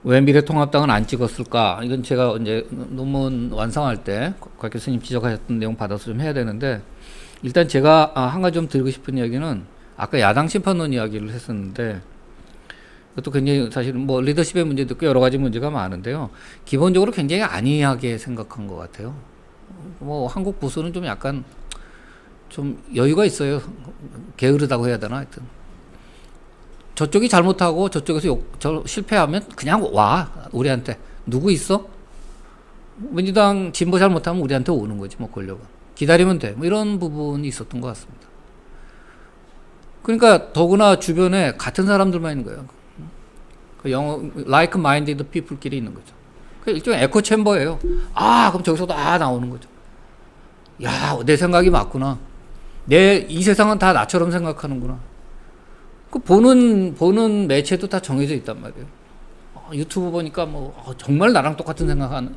S6: 왜 미래통합당은 안 찍었을까? 이건 제가 이제 논문 완성할 때 곽 교수님 지적하셨던 내용 받아서 좀 해야 되는데, 일단 제가 한 가지 좀 드리고 싶은 이야기는 아까 야당 심판론 이야기를 했었는데, 이것도 굉장히 사실은 뭐 리더십의 문제도 있고 여러 가지 문제가 많은데요. 기본적으로 굉장히 안이하게 생각한 것 같아요. 뭐 한국 보수는 좀 약간 좀 여유가 있어요. 게으르다고 해야 되나 하여튼. 저쪽이 잘못하고 저쪽에서 실패하면 그냥 와 우리한테. 누구 있어? 민주당 진보 잘못하면 우리한테 오는 거지 뭐 권력은. 기다리면 돼. 뭐 이런 부분이 있었던 것 같습니다. 그러니까 더구나 주변에 같은 사람들만 있는 거예요. 그 영어 like-minded people끼리 있는 거죠. 그 일종의 에코 챔버예요. 그럼 저기서도 나오는 거죠. 야, 내 생각이 맞구나. 이 세상은 다 나처럼 생각하는구나. 그 보는 매체도 다 정해져 있단 말이에요. 유튜브 보니까 정말 나랑 똑같은 생각하는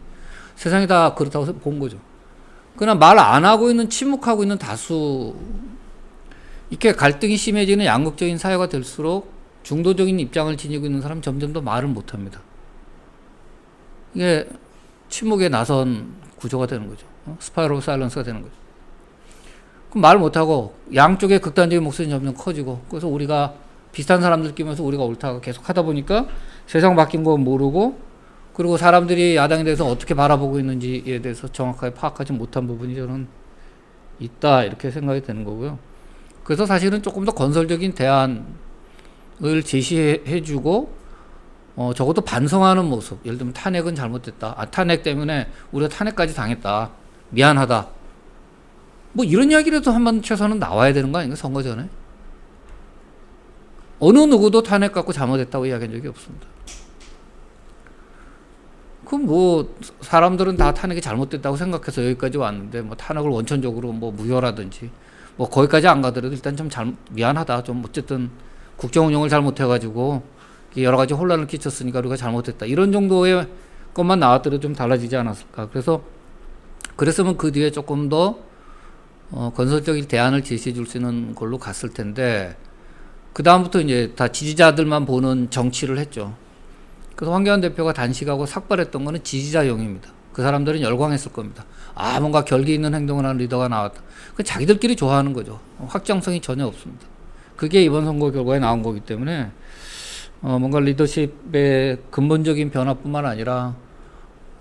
S6: 세상이 다 그렇다고 본 거죠. 그러나 말 안 하고 있는, 침묵하고 있는 다수, 이렇게 갈등이 심해지는 양극적인 사회가 될수록 중도적인 입장을 지니고 있는 사람은 점점 더 말을 못 합니다. 이게 침묵에 나선 구조가 되는 거죠. 스파이럴 오브 사일런스가 되는 거죠. 그럼 말 못하고 양쪽의 극단적인 목소리는 점점 커지고, 그래서 우리가 비슷한 사람들 끼면서 우리가 옳다고 계속 하다 보니까 세상 바뀐 거 모르고, 그리고 사람들이 야당에 대해서 어떻게 바라보고 있는지에 대해서 정확하게 파악하지 못한 부분이 저는 있다, 이렇게 생각이 되는 거고요. 그래서 사실은 조금 더 건설적인 대안을 제시해주고 적어도 반성하는 모습. 예를 들면 탄핵은 잘못됐다. 탄핵 때문에 우리가 탄핵까지 당했다. 미안하다. 뭐 이런 이야기라도 한번 최소한 나와야 되는 거 아닌가, 선거 전에? 어느 누구도 탄핵 갖고 잘못했다고 이야기한 적이 없습니다. 그럼 뭐 사람들은 다 탄핵이 잘못됐다고 생각해서 여기까지 왔는데 뭐 탄핵을 원천적으로 뭐 무효라든지 뭐 거기까지 안 가더라도 일단 좀 미안하다. 좀 어쨌든 국정 운영을 잘못해가지고 여러 가지 혼란을 끼쳤으니까 우리가 잘못했다. 이런 정도의 것만 나왔더라도 좀 달라지지 않았을까. 그랬으면 그 뒤에 조금 더 건설적인 대안을 제시해 줄 수 있는 걸로 갔을 텐데, 그 다음부터 이제 다 지지자들만 보는 정치를 했죠. 그래서 황교안 대표가 단식하고 삭발했던 거는 지지자용입니다. 그 사람들은 열광했을 겁니다. 뭔가 결기 있는 행동을 하는 리더가 나왔다. 그 자기들끼리 좋아하는 거죠. 확장성이 전혀 없습니다. 그게 이번 선거 결과에 나온 거기 때문에 뭔가 리더십의 근본적인 변화뿐만 아니라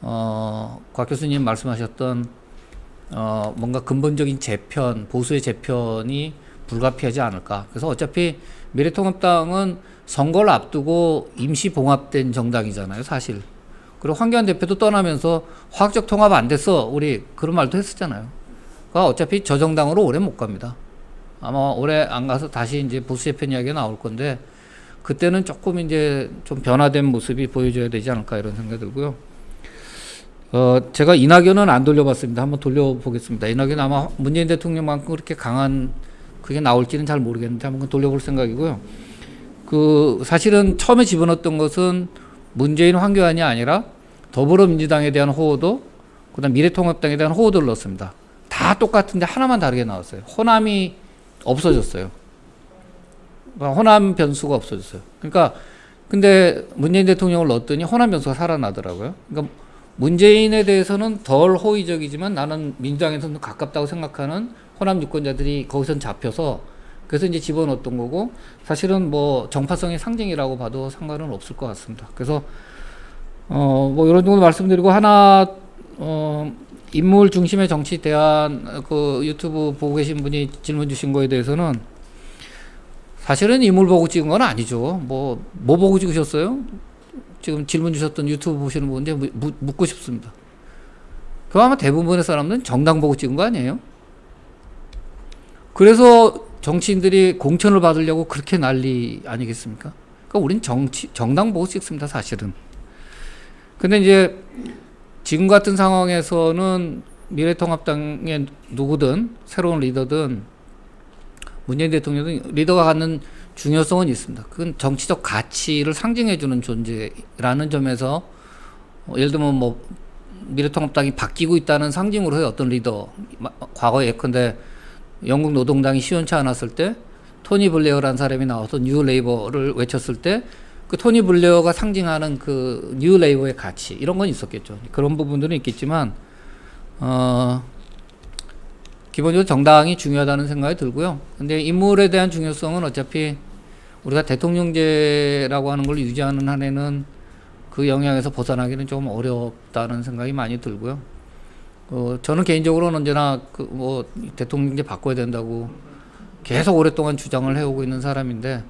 S6: 곽 교수님 말씀하셨던 뭔가 근본적인 재편, 보수의 재편이 불가피하지 않을까. 그래서 어차피 미래통합당은 선거를 앞두고 임시 봉합된 정당이잖아요, 사실. 그리고 황교안 대표도 떠나면서 화학적 통합 안 됐어, 우리 그런 말도 했었잖아요. 그러니까 어차피 저 정당으로 오래 못 갑니다. 아마 오래 안 가서 다시 이제 보수 재편 이야기가 나올 건데, 그때는 조금 이제 좀 변화된 모습이 보여줘야 되지 않을까 이런 생각이 들고요. 제가 이낙연은 안 돌려봤습니다. 한번 돌려보겠습니다. 이낙연 아마 문재인 대통령만큼 그렇게 강한 그게 나올지는 잘 모르겠는데 한번 돌려볼 생각이고요. 사실은 처음에 집어넣었던 것은 문재인, 황교안이 아니라 더불어민주당에 대한 호호도, 그다음 미래통합당에 대한 호호도를 넣었습니다. 다 똑같은데 하나만 다르게 나왔어요. 호남이 없어졌어요. 호남 변수가 없어졌어요. 그러니까 근데 문재인 대통령을 넣었더니 호남 변수가 살아나더라고요. 그러니까 문재인에 대해서는 덜 호의적이지만 나는 민주당에서는 가깝다고 생각하는 호남 유권자들이 거기선 잡혀서 그래서 이제 집어넣었던 거고, 사실은 뭐 정파성의 상징이라고 봐도 상관은 없을 것 같습니다. 그래서 뭐 이런 정도 말씀드리고, 하나 인물 중심의 정치 대안, 그 유튜브 보고 계신 분이 질문 주신 거에 대해서는 사실은 인물 보고 찍은 건 아니죠. 뭐 보고 찍으셨어요? 지금 질문 주셨던 유튜브 보시는 분인데 묻고 싶습니다. 그 아마 대부분의 사람들은 정당 보고 찍은 거 아니에요? 그래서 정치인들이 공천을 받으려고 그렇게 난리 아니겠습니까? 그러니까 우린 정당 보고 찍습니다, 사실은. 근데 이제 지금 같은 상황에서는 미래통합당의 누구든 새로운 리더든 문재인 대통령은 리더가 갖는 중요성은 있습니다. 그건 정치적 가치를 상징해주는 존재라는 점에서 예를 들면 뭐 미래통합당이 바뀌고 있다는 상징으로의 어떤 리더, 과거에 예컨대 영국 노동당이 시원치 않았을 때 토니 블레어라는 사람이 나와서 뉴 레이버를 외쳤을 때 그 토니 블레어가 상징하는 그 뉴 레이버의 가치, 이런 건 있었겠죠. 그런 부분들은 있겠지만 기본적으로 정당이 중요하다는 생각이 들고요. 근데 인물에 대한 중요성은 어차피 우리가 대통령제라고 하는 걸 유지하는 한에는 그 영향에서 벗어나기는 좀 어렵다는 생각이 많이 들고요. 저는 개인적으로는 언제나 뭐 대통령제 바꿔야 된다고 계속 오랫동안 주장을 해오고 있는 사람인데,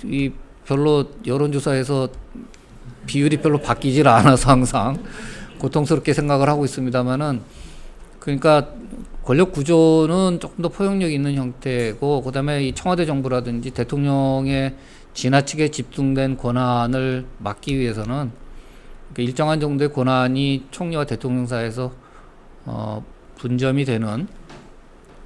S6: 이 별로 여론조사에서 비율이 별로 바뀌질 않아서 항상 고통스럽게 생각을 하고 있습니다만은, 그러니까 권력 구조는 조금 더 포용력 있는 형태고, 그다음에 이 청와대 정부라든지 대통령의 지나치게 집중된 권한을 막기 위해서는 일정한 정도의 권한이 총리와 대통령 사이에서 분점이 되는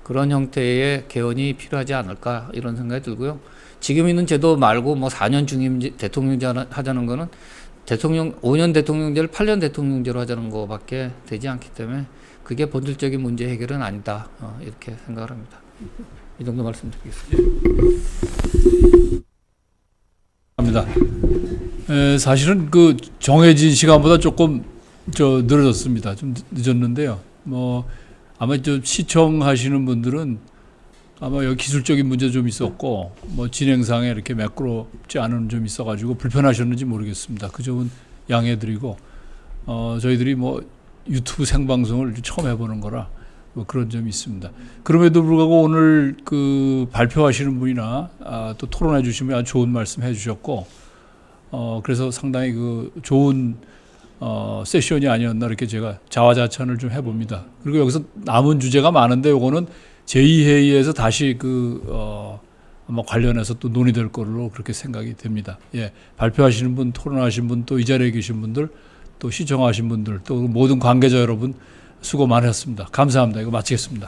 S6: 그런 형태의 개헌이 필요하지 않을까 이런 생각이 들고요. 지금 있는 제도 말고 뭐 4년 중임 대통령제 하자는 거는 5년 대통령제를 8년 대통령제로 하자는 거밖에 되지 않기 때문에 그게 본질적인 문제 해결은 아니다, 이렇게 생각을 합니다. 이 정도 말씀드리겠습니다.
S1: 사실은 그 정해진 시간보다 조금 늘어졌습니다. 좀 늦었는데요. 뭐 아마 시청하시는 분들은 아마 여기 기술적인 문제 좀 있었고 뭐 진행상에 이렇게 매끄럽지 않은 점이 있어가지고 불편하셨는지 모르겠습니다. 그 점은 양해드리고 저희들이 뭐 유튜브 생방송을 처음 해보는 거라 뭐 그런 점이 있습니다. 그럼에도 불구하고 오늘 그 발표하시는 분이나 또 토론해 주시면 아주 좋은 말씀 해주셨고 그래서 상당히 그 좋은 세션이 아니었나 이렇게 제가 자화자찬을 좀 해봅니다. 그리고 여기서 남은 주제가 많은데 요거는 제2회의에서 다시 아마 관련해서 또 논의될 걸로 그렇게 생각이 됩니다. 예, 발표하시는 분, 토론하신 분, 또 이 자리에 계신 분들, 또 시청하신 분들, 또 모든 관계자 여러분 수고 많으셨습니다. 감사합니다. 이거 마치겠습니다.